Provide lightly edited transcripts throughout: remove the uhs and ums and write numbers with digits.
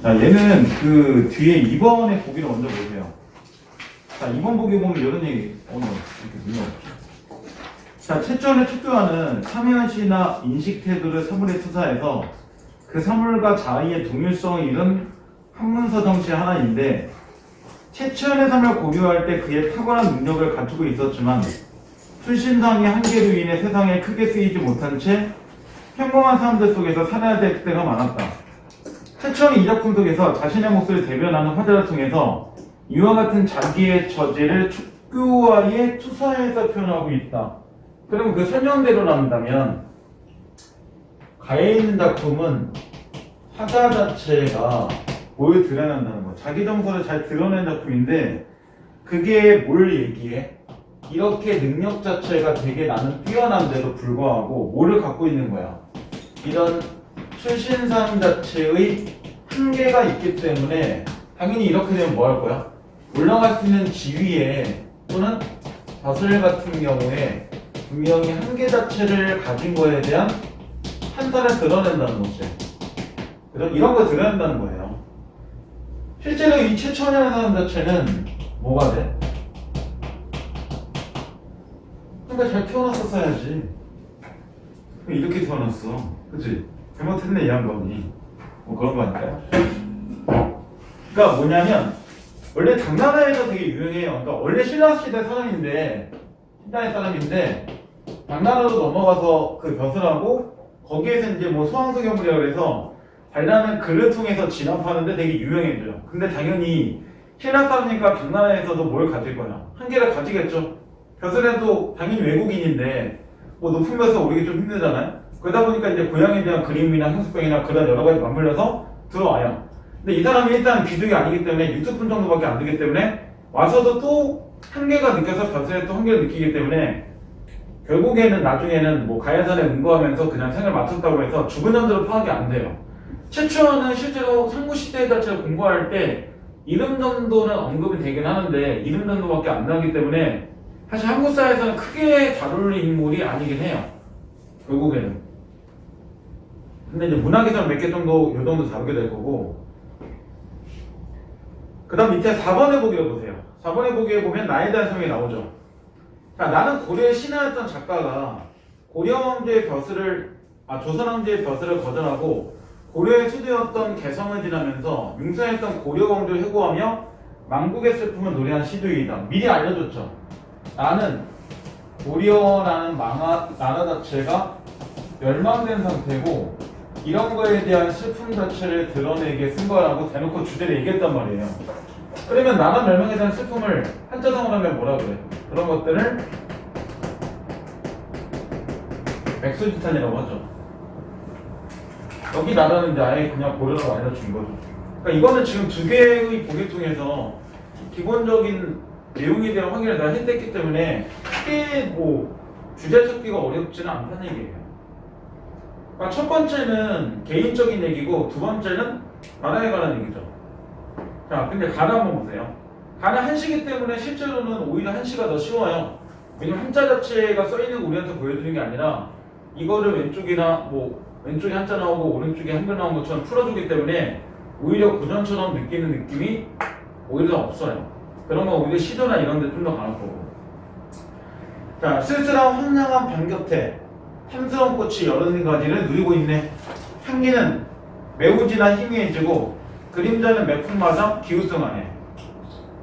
자, 얘는 그 뒤에 2번의 보기를 먼저 보세요. 자, 2번 보기 보면 이런 얘기, 이렇게 눌러볼게요. 자, 최초의 척교화는 참여시나 인식 태도를 사물에 투사해서 그 사물과 자의의 동일성을 이룬 학문서 정치 하나인데, 최초의 삶을 고려할 때 그의 탁월한 능력을 갖추고 있었지만 출신상의 한계로 인해 세상에 크게 쓰이지 못한 채 평범한 사람들 속에서 살아야 될 때가 많았다. 최초의 이 작품 속에서 자신의 몫을 대변하는 화자를 통해서 이와 같은 자기의 처지를 척교화에 투사해서 표현하고 있다. 그럼 그 설명대로 한다면 가에 있는 작품은 화자 자체가 뭘 드러낸다는 거, 자기 정서를 잘 드러낸 작품인데 그게 뭘 얘기해? 이렇게 능력 자체가 되게 나는 뛰어난데도 불구하고 뭐를 갖고 있는 거야? 이런 출신상 자체의 한계가 있기 때문에 당연히 이렇게 되면 뭐 할 거야? 올라갈 수 있는 지위에 또는 벼슬 같은 경우에 분명히 한계 자체를 가진 거에 대한 한탄을 드러낸다는 거지. 그래서 이런 걸 드러낸다는 거예요. 실제로 이 최천이라는 사람 자체는 뭐가 돼? 그러니까 잘 태어났었어야지. 이렇게 태어났어. 그치? 잘못했네 이 양반이. 뭐 그런 거 아닐까요? 그러니까 뭐냐면 원래 당나라에서 되게 유명해요. 그러니까 원래 신라시대 사람인데 신라의 사람인데 당나라로 넘어가서 그 벼슬하고 거기에서 이제 뭐 소왕소경물이라고 해서 발라는 글을 통해서 진압하는데 되게 유명해져요. 근데 당연히 신라 사람이니까 당나라에서도 뭘 가질 거야? 한계를 가지겠죠. 벼슬해도 당연히 외국인인데 뭐 높은 벼슬 오르기 좀 힘들잖아요. 그러다 보니까 이제 고향에 대한 그림이나 향수병이나 그런 여러 가지 맞물려서 들어와요. 근데 이 사람이 일단 귀족이 아니기 때문에 60분 정도밖에 안 되기 때문에 와서도 또 한계가 느껴서 벼슬에 또 한계를 느끼기 때문에 결국에는 나중에는 뭐 가야산에 응거하면서 그냥 생을 마쳤다고 해서 죽은 년들은 파악이 안 돼요. 최초는 실제로 삼국시대 자체를 공부할 때 이름 정도는 언급이 되긴 하는데 이름 정도밖에 안 나기 때문에 사실 한국 사회에서는 크게 다룰 인물이 아니긴 해요. 결국에는. 근데 이제 문학에서는 몇 개 정도 요 정도 다루게 될 거고. 그 다음 밑에 4번의 보기를 보세요. 4번의 보기에 보면 나에 대한 설명이 나오죠. 자, 나는 고려의 신하였던 작가가 고려왕조의 벼슬을 조선왕조의 벼슬을 거절하고 고려의 수도였던 개성을 지나면서 융성했던 고려왕조를 회고하며 망국의 슬픔을 노래한 시도이다. 미리 알려줬죠. 나는 고려라는 나라 자체가 멸망된 상태고 이런 거에 대한 슬픔 자체를 드러내게 쓴 거라고 대놓고 주제를 얘기했단 말이에요. 그러면 나라 멸망에 대한 슬픔을 한자성어로 하면 뭐라 그래? 그런 것들을 백수지탄이라고 하죠. 여기 나라는 이제 아예 그냥 고려라고 알려준 거죠. 그러니까 이거는 지금 두 개의 보기 통해서 기본적인 내용에 대한 확인을 다 했기 때문에 크게 뭐 주제 찾기가 어렵지는 않다는 얘기예요. 그러니까 첫 번째는 개인적인 얘기고 두 번째는 나라에 관한 얘기죠. 자, 근데 가를 한번 보세요. 가는 한시기 때문에 실제로는 오히려 한시가 더 쉬워요. 왜냐면 한자 자체가 써있는 거 우리한테 보여주는 게 아니라 이거를 왼쪽이나 뭐 왼쪽에 한자 나오고 오른쪽에 한글 나온 것처럼 풀어주기 때문에 오히려 고전처럼 느끼는 느낌이 오히려 더 없어요. 그런 건 오히려 시도나 이런 데 좀 더 강할 거고. 자, 쓸쓸한 황량한 방 곁에 탐스러운 꽃이 여러 가지를 누리고 있네. 향기는 매우 진한 희미해지고 그림자는 매풀마다 기우성하네.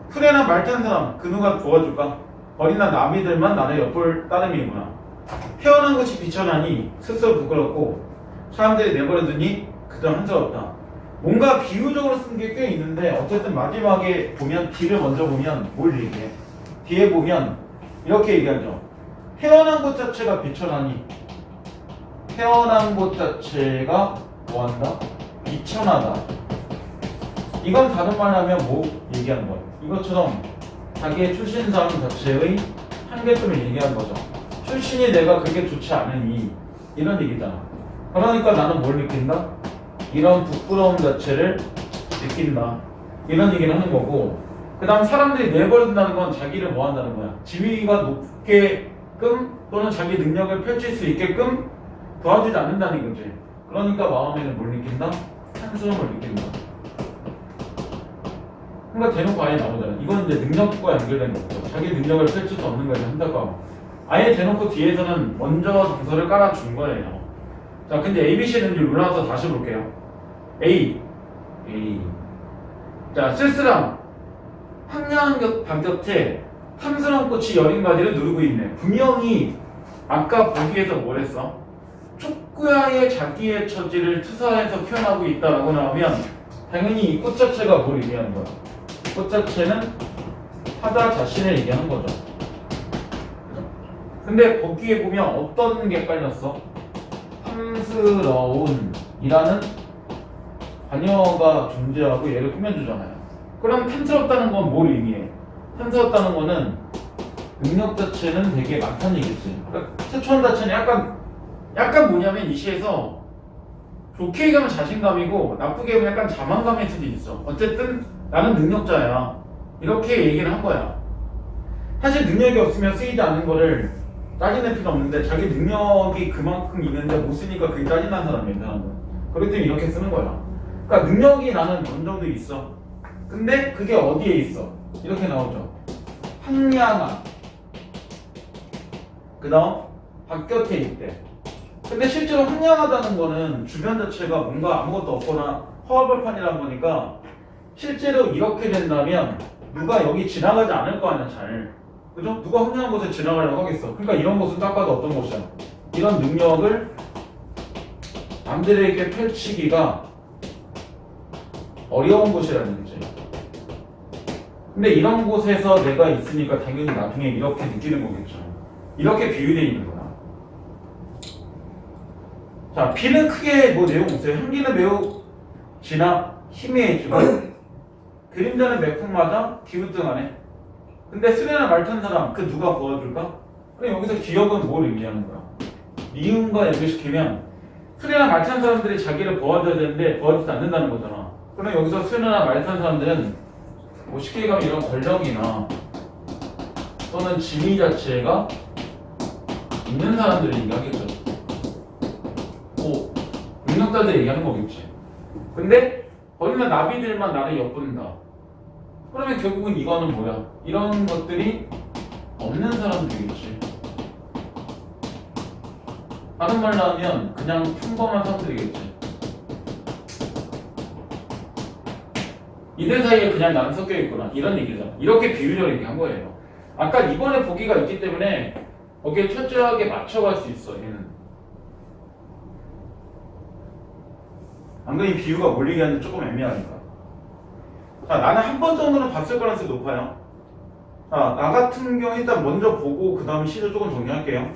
풀에나 말탄 사람 그 누가 도와줄까? 어린나 남이들만 나를 엿볼 따름이구나. 태어난 것이 비천하니 스스로 부끄럽고 사람들이 내버려두니 그저 한스럽다. 뭔가 비유적으로 쓴 게 꽤 있는데 어쨌든 마지막에 보면 뒤를 먼저 보면 뭘 얘기해? 뒤에 보면 이렇게 얘기하죠. 태어난 것 자체가 비천하니 태어난 것 자체가 뭐한다? 비천하다. 이건 다른 말로 하면 뭐 얘기하는 거예요? 이것처럼 자기의 출신상 자체의 한계점을 얘기하는 거죠. 출신이 내가 그게 좋지 않으니 이런 얘기잖아. 그러니까 나는 뭘 느낀다? 이런 부끄러움 자체를 느낀다. 이런 얘기를 하는 거고 그 다음 사람들이 내버려둔다는 건 자기를 뭐 한다는 거야? 지위가 높게끔 또는 자기 능력을 펼칠 수 있게끔 도와주지 않는다는 거지. 그러니까 마음에는 뭘 느낀다? 한스러움을 느낀다. 그러니까 대놓고 아예 나오잖아. 이건 이제 능력과 연결된 거죠. 자기 능력을 펼칠 수 없는 거죠. 한다고 하면. 아예 대놓고 뒤에서는 먼저 정서를 깔아준 거예요. 자, 근데 ABC는 이제 올라와서 다시 볼게요. A. 자, 쓸쓸함. 황량한 밤 곁에 탐스러운 꽃이 여린 가지를 누르고 있네. 분명히 아까 보기에서 뭘 했어? 촉구야의 자기의 처지를 투사해서 표현하고 있다라고 나오면 당연히 이 꽃 자체가 뭘 얘기하는 거야? 꽃 자체는 하다 자신을 얘기하는 거죠. 근데 거기에 보면 어떤 게 깔렸어? 탐스러운 이라는 관여가 존재하고 얘를 꾸며주잖아요. 그럼 탐스럽다는 건 뭘 의미해? 탐스럽다는 거는 능력 자체는 되게 많다는 얘기지. 그러니까 최초원 자체는 약간 뭐냐면 이 시에서 좋게 얘기하면 자신감이고 나쁘게 얘기하면 약간 자만감일 수도 있어. 어쨌든 나는 능력자야. 이렇게 얘기를 한 거야. 사실 능력이 없으면 쓰이지 않는 거를 따지는 필요 없는데 자기 능력이 그만큼 있는데 못 쓰니까 그게 짜증나는 사람이 있다는 거야. 그렇기 때문에 이렇게 쓰는 거야. 그러니까 능력이 나는 어느 정도 있어. 근데 그게 어디에 있어? 이렇게 나오죠. 황량한. 그 다음 바깥에 있대. 근데 실제로 황량하다는 거는 주변 자체가 뭔가 아무것도 없거나 허허벌판이라는 거니까 실제로 이렇게 된다면 누가 여기 지나가지 않을 거 아니야. 잘. 그죠? 누가 황량한 곳에 지나가려고 하겠어. 그러니까 이런 곳은 딱 봐도 어떤 곳이야. 이런 능력을 남들에게 펼치기가 어려운 곳이라는 거지. 근데 이런 곳에서 내가 있으니까 당연히 나중에 이렇게 느끼는 거겠죠. 이렇게 비유되어 있는 거야. 자, B는 크게 뭐 내용 없어요. 향기는 매우 진하, 희미해지고 그림자는 매풍마다 기우뚱하네. 근데 수련을 말탄 사람 그 누가 보아줄까? 그럼 여기서 기억은 뭘 의미하는 거야? 미음과 연결시키면 수련을 말탄 사람들이 자기를 보아줘야 되는데 보아주지 않는다는 거잖아. 그럼 여기서 수련을 말탄 사람들은 뭐 쉽게 얘기하면 이런 권력이나 또는 지위 자체가 있는 사람들을 얘기하겠죠. 뭐 능력자들 얘기하는 거겠지. 근데 거기는 나비들만 나를 엿본다. 그러면 결국은 이거는 뭐야? 이런 것들이 없는 사람들이겠지. 다른 말로 하면 그냥 평범한 사람들이겠지. 이들 사이에 그냥 나는 섞여 있구나. 이런 얘기잖아. 이렇게 비유적으로 얘기한 거예요. 아까 이번에 보기가 있기 때문에 거기에 철저하게 맞춰갈 수 있어. 얘는. 안 그러면 이 비유가 뭘 얘기하는지 조금 애매하니까. 자, 나는 한 번 정도는 봤을 가능성이 높아요. 자, 나 같은 경우 일단 먼저 보고 그 다음에 시를 조금 정리할게요.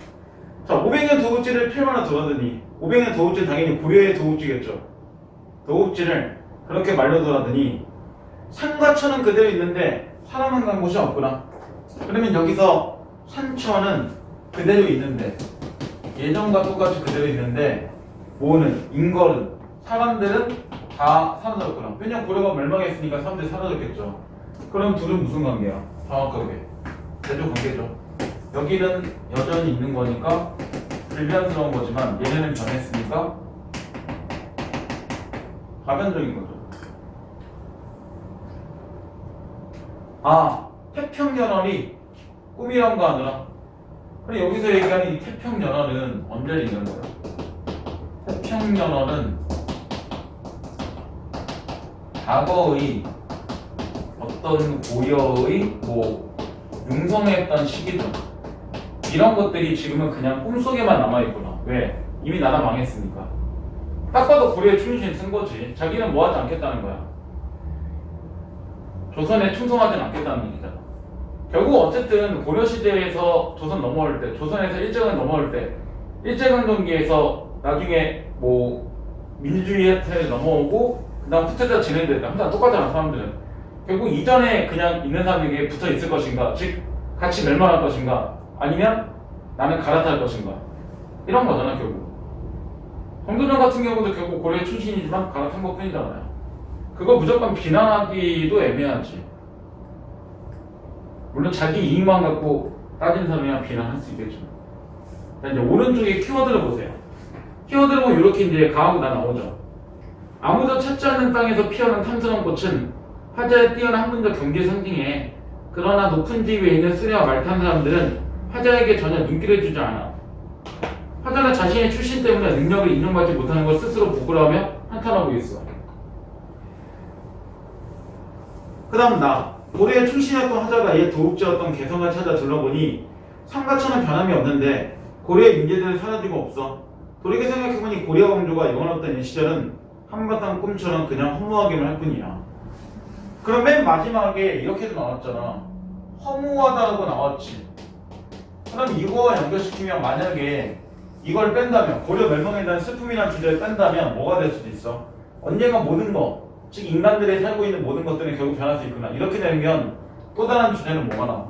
자, 500년 도읍지를 필마나 두라더니 500년 도읍지 당연히 고려의 도읍지겠죠. 도읍지를 그렇게 말려두라더니 산과 천은 그대로 있는데 사람은 간 곳이 없구나. 그러면 여기서 산천은 그대로 있는데 예전과 똑같이 그대로 있는데 뭐는 인걸은 사람들은 다 사라졌구나. 왜냐면 고려가 멸망했으니까 사람들이 사라졌겠죠. 그럼 둘은 무슨 관계야? 정확하게 대조 관계죠. 여기는 여전히 있는 거니까 불변스러운 거지만 얘네는 변했으니까 가변적인 거죠. 아, 태평연월이 꿈이란가 하느라. 그럼 여기서 얘기하는 이 태평연월은 언제 있는 거야? 태평연월은 과거의 어떤 고려의 뭐 융성했던 시기들 이런 것들이 지금은 그냥 꿈속에만 남아있구나. 왜? 이미 나라 망했으니까. 딱 봐도 고려에 충신 쓴 거지. 자기는 뭐 하지 않겠다는 거야. 조선에 충성하진 않겠다는 얘기잖아. 결국 어쨌든 고려시대에서 조선 넘어올 때, 조선에서 일제강 넘어올 때, 일제강점기에서 나중에 뭐 민주주의 혜택 넘어오고 그 다음 후퇴자 진행됐다. 항상 똑같잖아 사람들은. 결국 이전에 그냥 있는 사람에게 붙어 있을 것인가, 즉 같이 멸망할 것인가, 아니면 나는 갈아탈 것인가, 이런 거잖아 결국. 정도전 같은 경우도 결국 고려의 출신이지만 갈아탄 것 뿐이잖아요. 그거 무조건 비난하기도 애매하지. 물론 자기 이익만 갖고 따진 사람이야 비난할 수 있겠죠. 자, 이제 오른쪽에 키워드를 보세요. 키워드를 보면 이렇게 이제 강하고 다 나오죠. 아무도 찾지 않는 땅에서 피어난 탐스러운 꽃은 화자에 뛰어난 학문적 경지의 상징에 그러나 높은 집 위에 있는 수레와 말 타는 사람들은 화자에게 전혀 눈길을 주지 않아. 화자는 자신의 출신 때문에 능력을 인정받지 못하는 걸 스스로 부끄러워하며 한탄하고 있어. 그 다음 나 고려에 충신이었던 화자가 옛 도읍지였던 개성을 찾아 둘러보니 상가처럼 변함이 없는데 고려의 인재들은 사라지고 없어. 돌이켜 생각해보니 고려 왕조가 영원했던 이 시절은 한바탕 꿈처럼 그냥 허무하기만 할 뿐이야. 그럼 맨 마지막에 이렇게도 나왔잖아. 허무하다고 나왔지. 그럼 이거와 연결시키면 만약에 이걸 뺀다면 고려 멸망에 대한 슬픔이라는 주제를 뺀다면 뭐가 될 수도 있어? 언젠가 모든 것, 즉 인간들이 살고 있는 모든 것들은 결국 변할 수 있구나. 이렇게 되면 또 다른 주제는 뭐가 나와?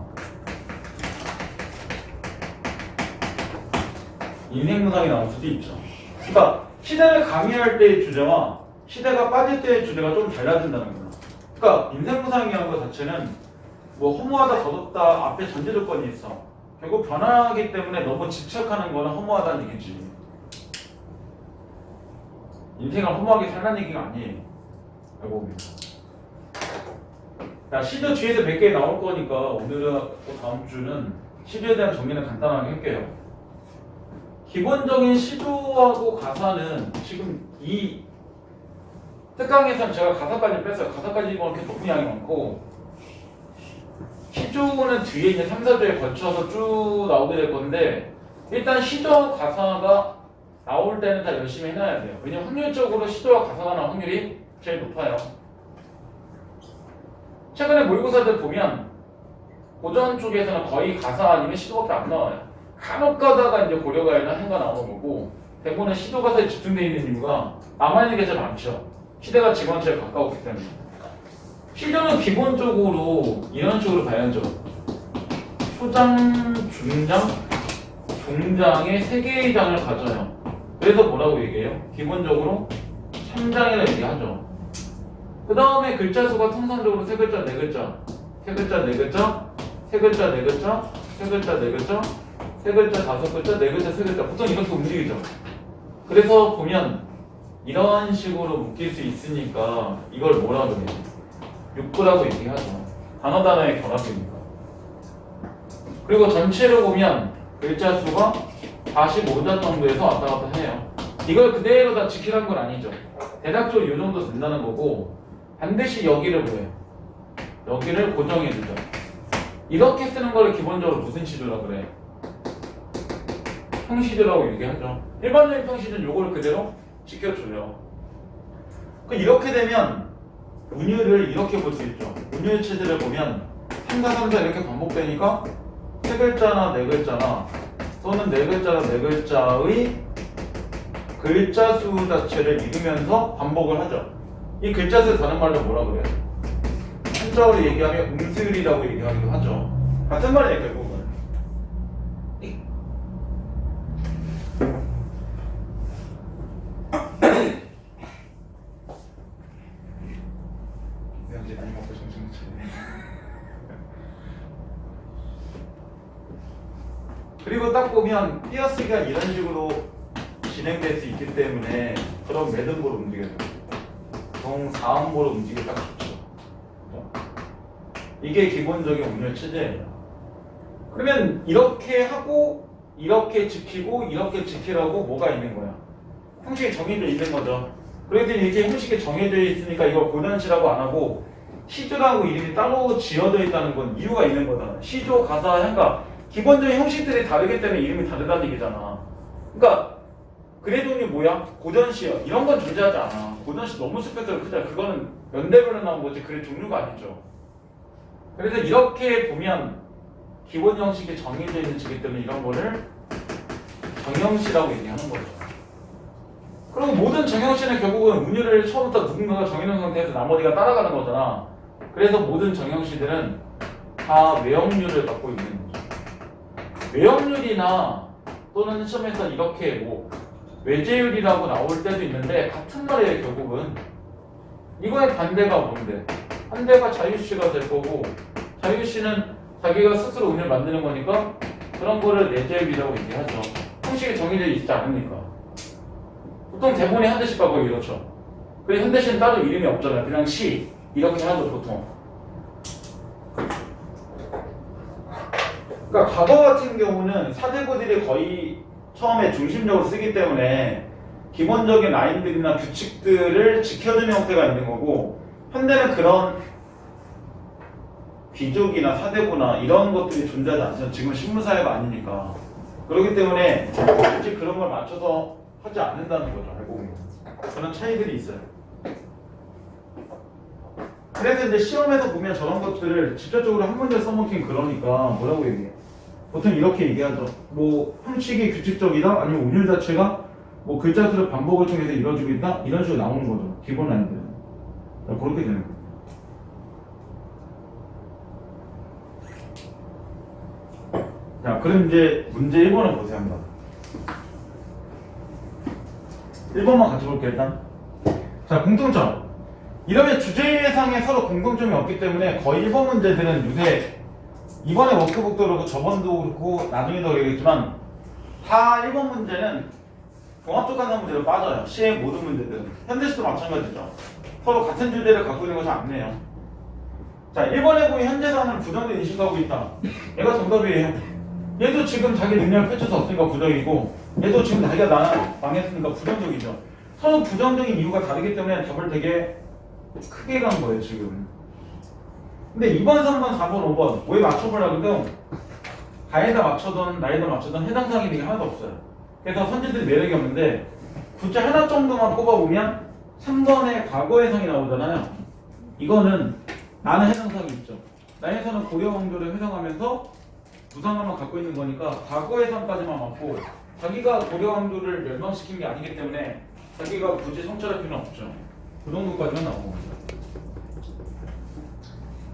인생문학이 나올 수도 있죠. 그러니까 시대를 강의할 때의 주제와 시대가 빠질 때의 주제가 좀 달라진다는 거야. 그러니까 인생문학이라는 것 자체는 뭐 허무하다, 더덥다 앞에 전제 조건이 있어. 결국 변화하기 때문에 너무 집착하는 거는 허무하다는 얘기지. 인생을 허무하게 살라는 얘기가 아니에요. 알고 보면. 자, 시조 뒤에서 몇 개 나올 거니까 오늘은 다음 주는 시조에 대한 정리는 간단하게 할게요. 기본적인 시조하고 가사는 지금 이 특강에서는 제가 가사까지 뺐어요. 가사까지 이렇게 높은 양이 많고 시조는 뒤에 있는 3, 4조에 걸쳐서 쭉 나오게 될 건데 일단 시조와 가사가 나올 때는 다 열심히 해놔야 돼요. 왜냐면 확률적으로 시조와 가사가 나올 확률이 제일 높아요. 최근에 모의고사들 보면 고전 쪽에서는 거의 가사 아니면 시조밖에 안 나와요. 간혹 가다가 이제 고려가이나 행가 나오는 거고 대부분은 시조 가사에 집중되어 있는 이유가 남아있는 게 제일 많죠. 시대가 지금은 제일 가까웠기 때문에. 시조는 기본적으로 이런 식으로 봐야죠. 초장, 중장, 종장의 3개의 장을 가져요. 그래서 뭐라고 얘기해요? 기본적으로 3장이라고 얘기하죠. 그 다음에 글자 수가 통상적으로 3글자, 4글자, 3글자, 4글자, 3글자, 4글자, 3글자, 4글자, 3글자, 5글자, 4글자, 3글자 보통 이렇게 움직이죠. 그래서 보면 이런 식으로 묶일 수 있으니까 이걸 뭐라고 해요? 육부라고 얘기하죠. 단어의 결합이니까. 그리고 전체로 보면 글자 수가 45자 정도에서 왔다 갔다 해요. 이걸 그대로 다 지키라는 건 아니죠. 대략적으로 이 정도 된다는 거고 반드시 여기를 뭐예요? 여기를 고정해주죠. 이렇게 쓰는 걸 기본적으로 무슨 시조라고 그래? 평시조라고 얘기하죠. 일반적인 평시조는 요걸 그대로 지켜줘요. 이렇게 되면 운율을 이렇게 볼 수 있죠. 운율 체제를 보면 3가 3자 이렇게 반복되니까 3글자나 4글자나 또는 4글자나 4글자의 글자 수 자체를 읽으면서 반복을 하죠. 이 글자 수 다른 말로 뭐라 그래요? 한자어로 얘기하면 음슬이라고 얘기하기도 하죠. 같은 말이에요, 결국은. 이제 많이 먹고 정신 못 차리네. 그리고 딱 보면 띄어쓰기가 이런 식으로 진행될 수 있기 때문에 그런 매듭으로 움직여요. 정사음보로 움직이기 딱 좋죠. 이게 기본적인 운율 체제예요. 그러면 이렇게 하고 이렇게 지키고 이렇게 지키라고 뭐가 있는 거야? 형식이 정해져 있는 거죠. 그래도 이렇게 형식이 정해져 있으니까 이걸 고전시라고 안 하고 시조라고 이름이 따로 지어져 있다는 건 이유가 있는 거다. 시조, 가사, 행가 기본적인 형식들이 다르기 때문에 이름이 다르다는 얘기잖아. 그러니까 글의 종류 뭐야? 고전시여 이런 건 존재하지 않아. 고전시 너무 스펙트럼 크잖아. 그거는 연대별로 나온 거지 글의 종류가 아니죠. 그래서 이렇게 보면 기본 형식이 정해져 있는 지기 때문에 이런 거를 정형시라고 얘기하는 거죠. 그리고 모든 정형시는 결국은 운율을 처음부터 누군가가 정해놓은 상태에서 나머지가 따라가는 거잖아. 그래서 모든 정형시들은 다 외형률을 갖고 있는 거죠. 외형률이나 또는 시험에서 이렇게 뭐 외제율이라고 나올 때도 있는데 같은 말이에요. 결국은 이거의 반대가 뭔데? 반대가 자유시가 될 거고 자유시는 자기가 스스로 운을 만드는 거니까 그런 거를 내제율이라고 얘기하죠. 형식이 정해져 있지 않으니까. 보통 대본에 현대시가 거의 이렇죠. 그리고 현대시는 따로 이름이 없잖아요. 그냥 시. 이렇게 하죠 보통. 그러니까 과거 같은 경우는 사대부들이 거의 처음에 중심적으로 쓰기 때문에 기본적인 라인들이나 규칙들을 지켜주는 형태가 있는 거고, 현대는 그런 귀족이나 사대부나 이런 것들이 존재하지 않죠. 지금 신문사회가 아니니까. 그렇기 때문에 굳이 그런 걸 맞춰서 하지 않는다는 거죠. 알고 보면 그런 차이들이 있어요. 그래서 이제 시험에서 보면 저런 것들을 직접적으로 한 문제 써먹긴 그러니까 뭐라고 얘기해요? 보통 이렇게 얘기하죠. 뭐 형식이 규칙적이다, 아니면 운율 자체가 뭐 글자 수를 반복을 통해서 이루어지고 있다, 이런 식으로 나오는 거죠. 기본 라인들은 그렇게 되는 거예요. 자, 그럼 이제 문제 1번을 보세요 한번. 1번만 같이 볼게요 일단. 자, 공통점. 이러면 주제상에 서로 공통점이 없기 때문에 거의 1번 문제들은 요새 이번에 워크북도 그렇고 저번도 그렇고 나중에도 그러겠지만 다 1번 문제는 종합적관상 문제로 빠져요. 시의 모든 문제들은. 현대시도 마찬가지죠. 서로 같은 주제를 갖고 있는 것이 아니에요. 자, 1번에 보면 현재상을 부정적 인식하고 있다. 얘가 정답이에요. 얘도 지금 자기 능력을 펼칠 수 없으니까 부정이고, 얘도 지금 자기가 망했으니까 부정적이죠. 서로 부정적인 이유가 다르기 때문에 답을 되게 크게 간 거예요 지금. 근데 2번, 3번, 4번, 5번 왜 맞춰보려고 해도 가에다 맞춰든 나에다 맞춰든 해당 사항이 되게 하나도 없어요. 그래서 선지들이 매력이 없는데 굳이 하나 정도만 꼽아보면 3번에 과거의 상이 나오잖아요. 이거는 나는 해당 사항이 있죠. 나에서는 고려 왕조를 회상하면서 부상감만 갖고 있는 거니까 과거의 상까지만 맞고, 자기가 고려 왕조를 멸망시킨 게 아니기 때문에 자기가 굳이 성찰할 필요는 없죠. 그 정도까지만 나온 겁니다.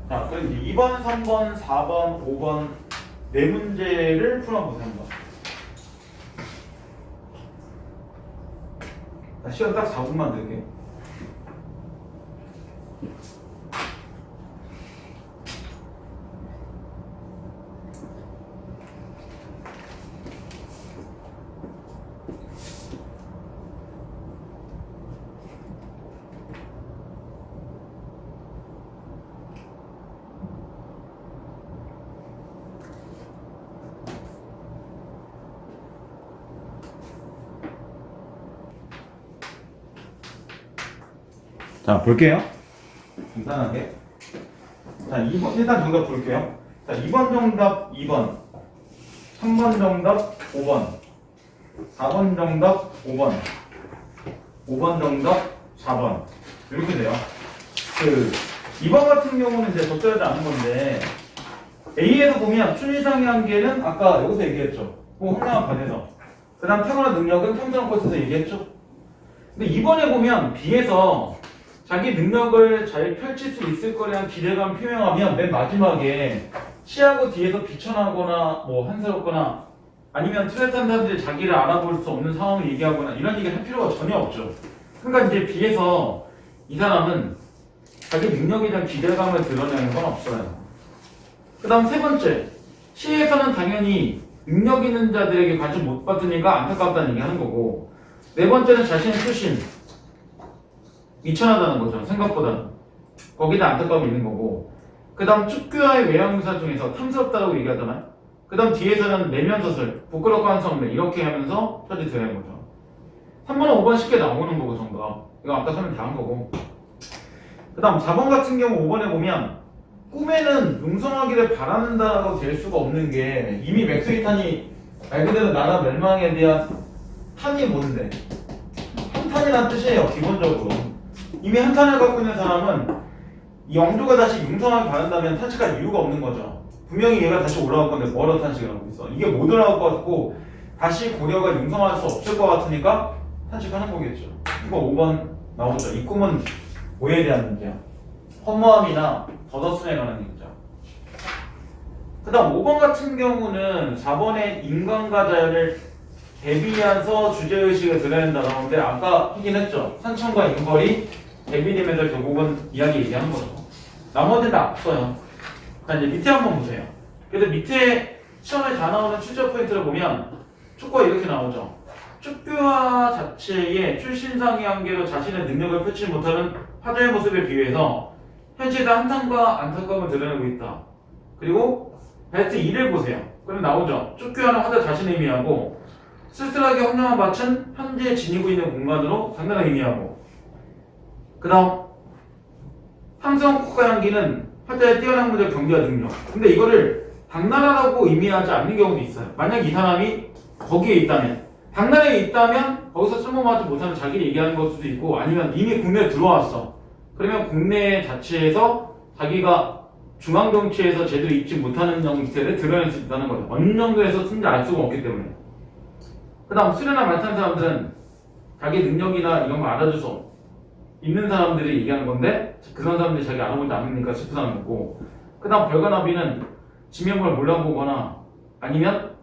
자, 그럼 이제 2번, 3번, 4번, 5번 네 문제를 풀어보세요 한번. 자, 시간 딱 4분만 드릴게요. 자, 볼게요. 간단하게. 자, 2번, 일단 정답 볼게요. 자, 2번 정답 2번, 3번 정답 5번, 4번 정답 5번, 5번 정답 4번. 이렇게 돼요. 2번 같은 경우는 이제 적절하지 않은 건데, A에서 보면 춘희상의 한계는 아까 여기서 얘기했죠. 황량한 반에서. 그 다음 탁월한 능력은 평등한 코스에서 얘기했죠. 근데 2번에 보면 B에서 자기 능력을 잘 펼칠 수 있을 거라는 기대감 표명하면 맨 마지막에 C하고 D에서 비천하거나 뭐 한스럽거나 아니면 틀에 탄 사람들이 자기를 알아볼 수 없는 상황을 얘기하거나 이런 얘기를 할 필요가 전혀 없죠. 그러니까 이제 B에서 이 사람은 자기 능력에 대한 기대감을 드러내는 건 없어요. 그 다음 세 번째, C에서는 당연히 능력 있는 자들에게 관심 못 받으니까 안타깝다는 얘기 하는 거고, 네 번째는 자신의 출신 미천하다는 거죠. 생각보다 거기다 안타까움이 있는 거고, 그 다음 축교와의 외양사 중에서 탐스럽다고 얘기하잖아요. 그 다음 뒤에서는 내면서술, 부끄럽고 한성대 이렇게 하면서 처지 되는 거죠. 3번, 5번 쉽게 나오는 거고 정답. 이거 아까 설명 다 한 거고. 그 다음 4번 같은 경우 5번에 보면 꿈에는 융성하기를 바란다고 될 수가 없는 게, 이미 맥스위탄이 말 그대로 나라 멸망에 대한 탄이 뭔데? 한탄이라는 뜻이에요. 기본적으로 이미 한탄을 갖고 있는 사람은 이 영조가 다시 융성하게 바란다면 탄식할 이유가 없는 거죠. 분명히 얘가 다시 올라올 건데 뭐로 탄식을 하고 있어? 이게 못 올라올 것 같고 다시 고려가 융성할 수 없을 것 같으니까 탄식하는 거겠죠. 이거 5번 나오죠. 이 꿈은 뭐에 대한 문제야? 허무함이나 덧없음에 관한 얘기죠. 그 다음 5번 같은 경우는 4번의 인간과 자연을 대비해서 주제의식을 드러낸다 나오는데, 아까 확인했죠. 산천과 인벌이 대비되면서 결국은 이야기 얘기하는 거죠. 나머지는 다 없어요. 자, 이제 밑에 한번 보세요. 그래서 밑에 시험에 다 나오는 출제 포인트를 보면 축구가 이렇게 나오죠. 축구화 자체의 출신상의 한계로 자신의 능력을 펼치지 못하는 화자의 모습에 비유해서 현실에 한탄과 안타까움을 드러내고 있다. 그리고 베스트 2를 보세요. 그럼 나오죠. 쫓겨나는 화자 자신을 의미하고 쓸쓸하게 황량한 밭은 현재 지니고 있는 공간으로 장난을 의미하고 그 다음 삼성 코카 향기는 화자의 뛰어난 문제 경제와 능력. 근데 이거를 당나라라고 의미하지 않는 경우도 있어요. 만약 이 사람이 거기에 있다면 당나라에 있다면 거기서 쓸모하지 못하면 자기를 얘기하는 걸 수도 있고 아니면 이미 국내에 들어왔어. 그러면 국내 자체에서 자기가 중앙정치에서 제대로 있지 못하는 정체를 드러낼 수 있다는 거죠. 어느 정도에서 쓴지 알 수가 없기 때문에. 그 다음 수련나 말타는 사람들은 자기 능력이나 이런 거 알아줄 수 있는 사람들이 얘기하는 건데 그런 사람들이 자기 알아보지 않으니까 슬프다는 거고 그 다음 별과나비는 지명을 몰라보거나 아니면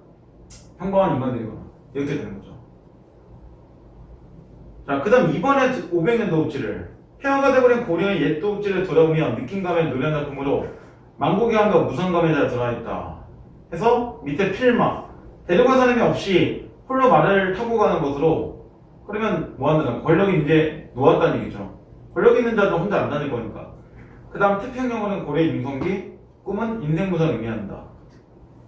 평범한 인간들이거나 이렇게 되는 거죠. 자, 그 다음 이번에 500년 도읍지를 폐허가 되어버린 고려의 옛 도읍지를 돌아보면 느낀감의 노래한 작품으로 만고경과 무성감에 잘 들어있다 해서 밑에 필마 데려가 사람이 없이 홀로 말을 타고 가는 것으로 그러면 뭐한다는 권력이 이제 놓았다는 얘기죠. 권력 있는 자도 혼자 안 다닐 거니까. 그 다음 태평양어는 고려의 융성기 꿈은 인생무상을 의미한다.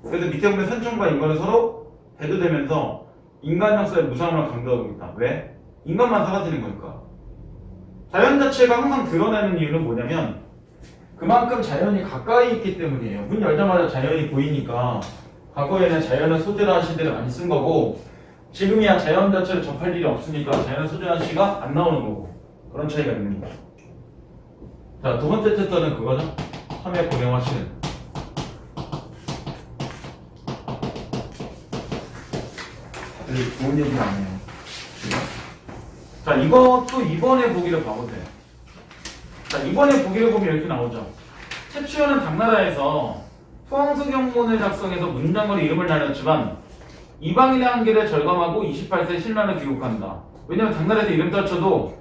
그래서 밑에 보면 산천과 인간은 서로 대조되면서 인간 역사의 무상함을 강조하고 있다. 왜? 인간만 사라지는 거니까. 자연 자체가 항상 드러나는 이유는 뭐냐면 그만큼 자연이 가까이 있기 때문이에요. 문 열자마자 자연이 보이니까 과거에는 자연을 소재로 한 시대를 많이 쓴 거고 지금이야 자연 자체를 접할 일이 없으니까 자연을 소재로 한 시가 안 나오는 거고 그런 차이가 있는 거죠. 자, 두 번째 챕터는 그거죠. 참여 고령화 시는 다들 좋은 얘기 아니에요. 자, 이것도 이번에 보기를 봐보세요. 자, 이번에 보기를 보면 이렇게 나오죠. 최초에는 당나라에서 포항수경문을 작성해서 문장으로 이름을 날렸지만 이방인의 한계를 절감하고 28세 신라를 귀국한다. 왜냐면 당나라에서 이름 따쳐도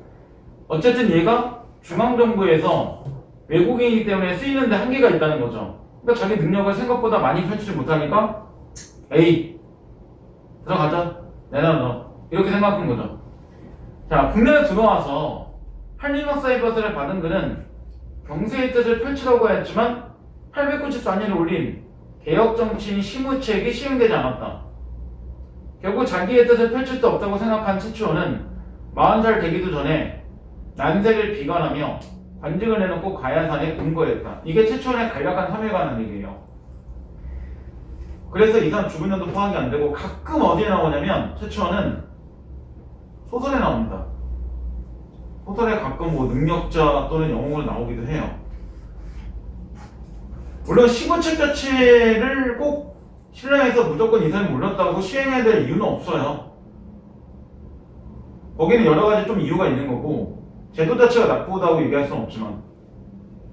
어쨌든 얘가 중앙정부에서 외국인이기 때문에 쓰이는데 한계가 있다는 거죠. 그러니까 자기 능력을 생각보다 많이 펼치지 못하니까 에이 들어가자 내놔 너 이렇게 생각한 거죠. 자, 국내에 들어와서 한림학사의 벼슬을 받은 그는 경세의 뜻을 펼치려고 했지만 894년에 올린 개혁정치인 시무책이 시행되지 않았다. 결국 자기의 뜻을 펼칠 수 없다고 생각한 최초원은 40살 되기도 전에 난세를 비관하며 관직을 내놓고 가야산에 은거했다. 이게 최초원의 간략한 삶에 관한 얘기예요. 그래서 이 사람 죽은 년도 포함이 안 되고 가끔 어디에 나오냐면 최초원은 소설에 나옵니다. 소설에 가끔 뭐 능력자 또는 영웅으로 나오기도 해요. 물론 시고책 자체를 꼭 신라에서 무조건 이 사람이 몰랐다고 시행해야 될 이유는 없어요. 거기는 여러 가지 좀 이유가 있는 거고 제도 자체가 나쁘다고 얘기할 수는 없지만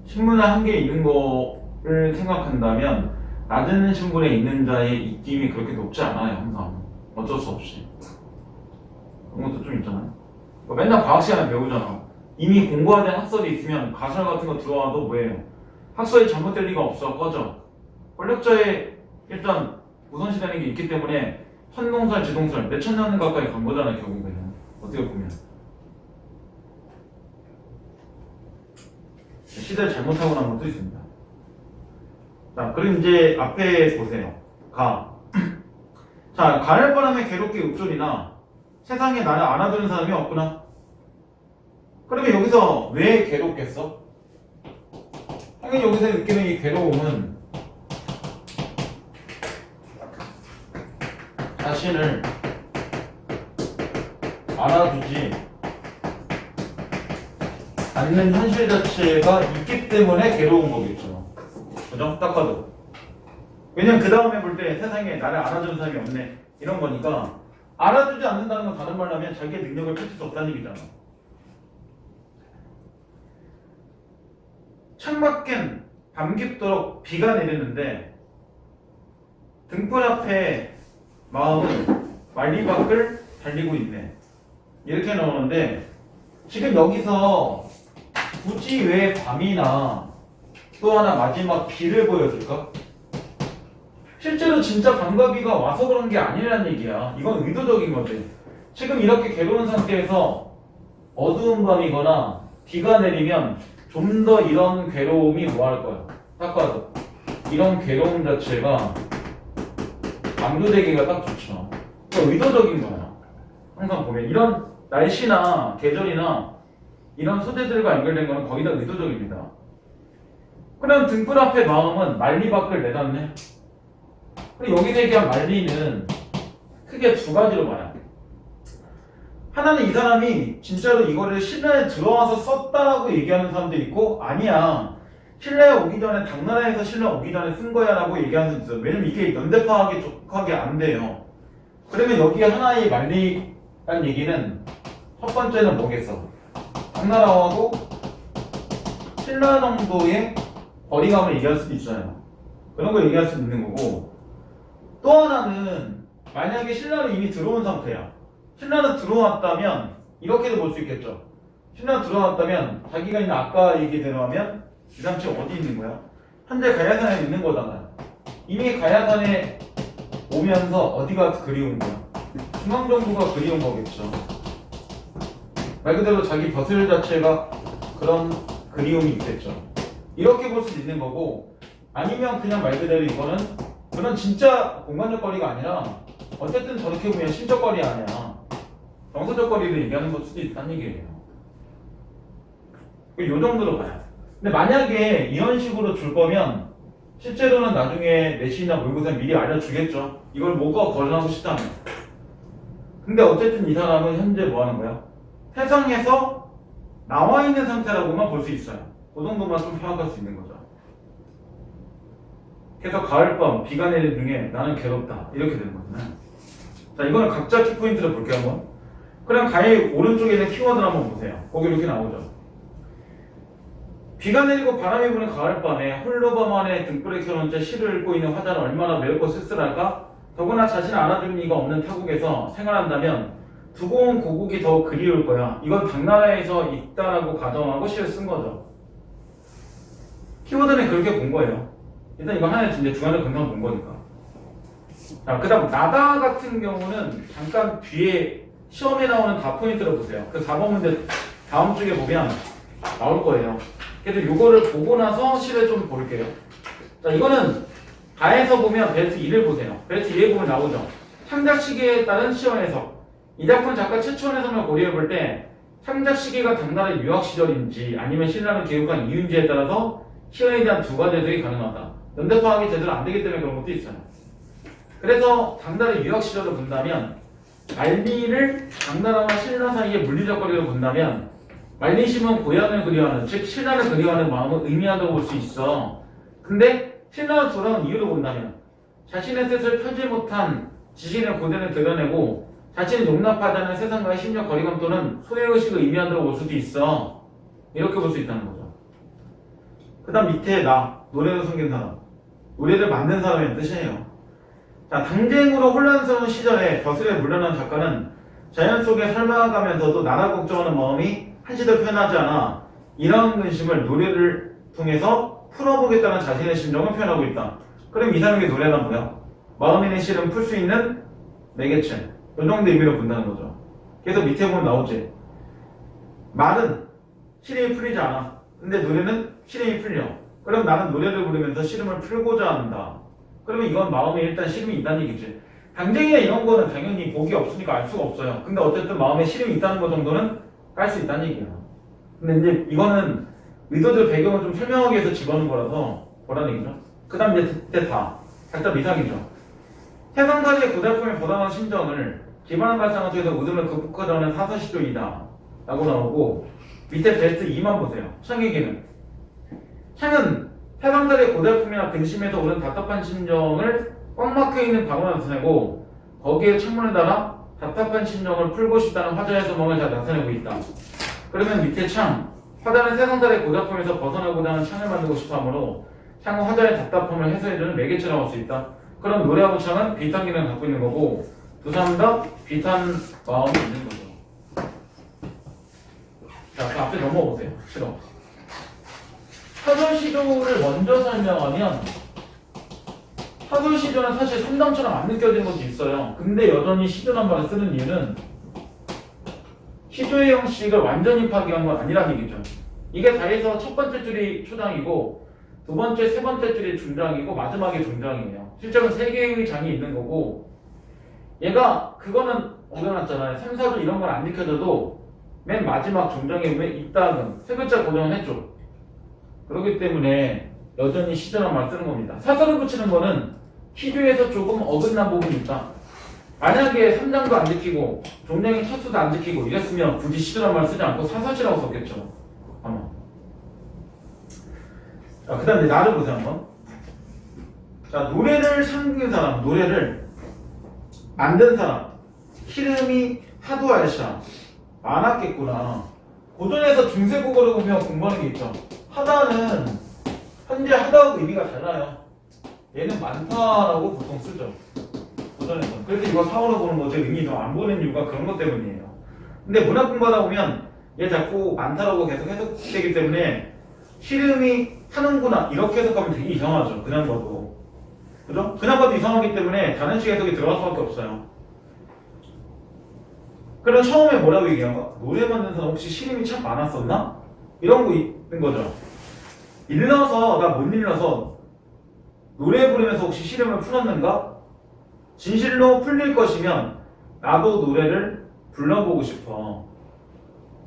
신문의 한계에 있는 거를 생각한다면 낮은 신분에 있는 자의 입김이 그렇게 높지 않아요. 항상 어쩔 수 없이 그런 것도 좀 있잖아요. 맨날 과학 시간에 배우잖아. 이미 공부하는 학설이 있으면 가설 같은 거 들어와도 뭐예요? 학설이 잘못될 리가 없어. 꺼져. 권력자의 일단 우선시되는 게 있기 때문에 천동설, 지동설 몇천 년 가까이 간 거잖아요. 결국에는 어떻게 보면 시대를 잘못하고 난 것도 있습니다. 자, 그리고 이제 앞에 보세요. 가. 자, 가을 바람에 괴롭게 읍졸이나 세상에 나를 안아주는 사람이 없구나. 그러면 여기서 왜 괴롭겠어? 당연히 여기서 느끼는 이 괴로움은 자신을 안아주지 않는 현실 자체가 있기 때문에 괴로운 거겠죠. 그죠? 딱 봐도. 왜냐면 그 다음에 볼 때 세상에 나를 안아주는 사람이 없네. 이런 거니까 알아주지 않는다는 건 다른 말로 하면 자기의 능력을 펼칠 수 없다는 얘기잖아. 창밖엔 밤 깊도록 비가 내리는데 등불 앞에 마음은 말리박을 달리고 있네. 이렇게 나오는데 지금 여기서 굳이 왜 밤이나 또 하나 마지막 비를 보여줄까? 실제로 진짜 밤과 비가 와서 그런 게 아니라는 얘기야. 이건 의도적인 거지. 지금 이렇게 괴로운 상태에서 어두운 밤이거나 비가 내리면 좀 더 이런 괴로움이 뭐 할 거야? 딱 봐도 이런 괴로움 자체가 강조되기가 딱 좋죠. 그러니까 의도적인 거야. 항상 보면 이런 날씨나 계절이나 이런 소재들과 연결된 거는 거의 다 의도적입니다. 그럼 등불 앞에 마음은 만리 밖을 내놨네. 그리고 여기서 얘기한 만리는 크게 두 가지로 봐요. 하나는 이 사람이 진짜로 이거를 신라에 들어와서 썼다라고 얘기하는 사람도 있고, 아니야, 신라에 오기 전에 당나라에서 신라 오기 전에 쓴 거야 라고 얘기하는 사람도 있어요. 왜냐면 이게 연대파하기 족하게 안 돼요. 그러면 여기 하나의 만리란 얘기는 첫 번째는 뭐겠어? 당나라하고 신라 정도의 거리감을 얘기할 수도 있어요. 그런 걸 얘기할 수 있는 거고, 또 하나는 만약에 신라는 이미 들어온 상태야. 신라는 들어왔다면 이렇게도 볼 수 있겠죠. 신라는 들어왔다면 자기가 있는 아까 얘기대로 하면 이 상체 어디 있는 거야? 현재 가야산에 있는 거잖아요. 이미 가야산에 오면서 어디가 그리운 거야? 중앙정부가 그리운 거겠죠. 말 그대로 자기 벼슬 자체가 그런 그리움이 있겠죠. 이렇게 볼 수도 있는 거고, 아니면 그냥 말 그대로 이거는 그런 진짜 공간적 거리가 아니라 어쨌든 저렇게 보면 심적 거리 아니야. 정서적 거리를 얘기하는 걸 수도 있다는 얘기예요. 이 정도로 봐요. 근데 만약에 이런 식으로 줄 거면 실제로는 나중에 내신이나 모의고사에 미리 알려주겠죠. 이걸 뭐가 거론하고 싶다면. 근데 어쨌든 이 사람은 현재 뭐 하는 거야? 세상에서 나와 있는 상태라고만 볼 수 있어요. 그 정도만 좀 파악할 수 있는 거죠. 그래서 가을밤 비가 내리는 중에 나는 괴롭다 이렇게 되는 거잖아요. 자, 이거는 각자 키포인트를 볼게요 한번. 그럼 가히 오른쪽에 있는 키워드를 한번 보세요. 거기 이렇게 나오죠. 비가 내리고 바람이 부는 가을밤에 홀로 밤 안에 등불에 켜놓은 채 시를 읽고 있는 화자는 얼마나 외롭고 쓸쓸할까? 더구나 자신을 알아주는 이가 없는 타국에서 생활한다면 두고 온 고국이 더욱 그리울 거야. 이건 당나라에서 있다라고 가정하고 시를 쓴 거죠. 키워드는 그렇게 본 거예요. 일단 이거 하나의 이제 주관적 감상을 본 거니까. 자, 그 다음 나다 같은 경우는 잠깐 뒤에 시험에 나오는 다 포인트를 보세요. 그 4번 문제 다음 주에 보면 나올 거예요. 그래서 이거를 보고 나서 시를 좀 볼게요. 자, 이거는 다에서 보면 벨트 2를 보세요. 벨트 2에 보면 나오죠. 창작 시기에 따른 시험 해석. 이 작품 작가 최초의 해석을 고려해 볼 때 창작 시기가 당나라 유학 시절인지 아니면 신라를 개국한 이유인지에 따라서 시험에 대한 두 가지 해석이 가능하다. 연대 파악이 제대로 안 되기 때문에 그런 것도 있어요. 그래서 당나라 유학 시절을 본다면 만리를 당나라와 신라 사이의 물리적 거리로 본다면 만리심은 고향을 그리워하는, 즉 신라를 그리워하는 마음을 의미한다고 볼 수 있어. 근데 신라가 돌아온 이유를 본다면 자신의 뜻을 펴지 못한 지신의 고대를 드러내고 자신을 용납하지 않는 세상과의 심리적 거리감 또는 소외의식을 의미한다고 볼 수도 있어. 이렇게 볼 수 있다는 거죠. 그 다음 밑에 나, 노래를 숨긴 사람, 노래를 만든 사람의 뜻이에요. 자, 당쟁으로 혼란스러운 시절에 벼슬에 물러난 작가는 자연 속에 살아가면서도 나라 걱정하는 마음이 한시도 표현하지 않아 이러한 근심을 노래를 통해서 풀어보겠다는 자신의 심정을 표현하고 있다. 그럼 이 사람의 노래는 뭐야? 마음에 있는 시름 풀 수 있는 매개체. 이 정도 의미로 본다는 거죠. 그래서 밑에 보면 나오지. 말은 시름이 풀리지 않아. 근데 노래는 시름이 풀려. 그럼 나는 노래를 부르면서 시름을 풀고자 한다. 그러면 이건 마음에 일단 시름이 있다는 얘기지. 당쟁이나 이런 거는 당연히 복이 없으니까 알 수가 없어요. 근데 어쨌든 마음에 시름이 있다는 거 정도는 깔 수 있다는 얘기야. 근데 이제 이거는 의도적 배경을 좀 설명하기 위해서 집어넣은 거라서 보라는 얘기죠. 그 다음 이제 그때 다 각자 미상이죠. 세상살이의 고달픔에 보담한 심정을 기반한 발상을 통해서 웃음을 극복하자 하는 사서시조이다 라고 나오고, 밑에 벨트 2만 보세요. 창의 기능. 창은 세상살이의 고달픔이나 근심에서 오는 답답한 심정을 꽉 막혀있는 방으로 나타내고, 거기에 창문을 달아 답답한 심정을 풀고 싶다는 화자의 소망을 잘 나타내고 있다. 그러면 밑에 창, 화자는 세상살이의 고달픔에서 벗어나고자 하는 창을 만들고 싶어 하므로 창은 화자의 답답함을 해소해주는 매개체라고 할 수 있다. 그럼 노래하고 창은 비탄 기능을 갖고 있는 거고, 두 사람 다 비탄 마음이 있는 거죠. 자, 그 앞에 넘어보세요. 싫어. 사설시조를 먼저 설명하면, 사설시조는 사실 상담처럼 안 느껴지는 것도 있어요. 근데 여전히 시조란 말을 쓰는 이유는 시조의 형식을 완전히 파괴한 건 아니라는 얘기죠. 이게 다 해서 첫 번째 줄이 초장이고 두 번째, 세 번째 줄이 중장이고 마지막에 중장이에요. 실제로는 세 개의 장이 있는 거고 얘가 그거는 고정놨잖아요. 3, 4조 이런 걸 안 지켜줘도 맨 마지막 중장에 보면 이따금 세 글자 고정을 해줘. 그렇기 때문에 여전히 시전한 말 쓰는 겁니다. 사설을 붙이는 거는 키주에서 조금 어긋난 부분이 있다. 만약에 3장도 안 지키고 종량의 첫 수도 안 지키고 이랬으면 굳이 시전한 말 쓰지 않고 사설치라고 썼겠죠. 아마. 자, 그 다음에 나를 보세요 한번. 자, 노래를 삼긴 사람, 노래를 만든 사람 이름이 하도 알샤 많았겠구나. 고전에서 중세국어를 보면 공부하는 게 있죠. 하다는 현재 하다하고 의미가 달라요. 얘는 많다라고 보통 쓰죠. 고전에서. 그래서 이거 사오로 보는 거죠. 의미 좀 안 보는 이유가 그런 것 때문이에요. 근데 문학 공부하다 보면 얘 자꾸 많다라고 계속 해석되기 때문에 시름이 하는구나 이렇게 해석하면 되게 이상하죠. 그냥 봐도. 그죠? 그냥 봐도 이상하기 때문에 다른 식 해석이 들어갈 수밖에 없어요. 그럼 처음에 뭐라고 얘기한가? 노래 만든 사람 혹시 시름이 참 많았었나? 이런 거 있는 거죠. 일러서 나 못 일러서 노래 부르면서 혹시 시름을 풀었는가? 진실로 풀릴 것이면 나도 노래를 불러보고 싶어.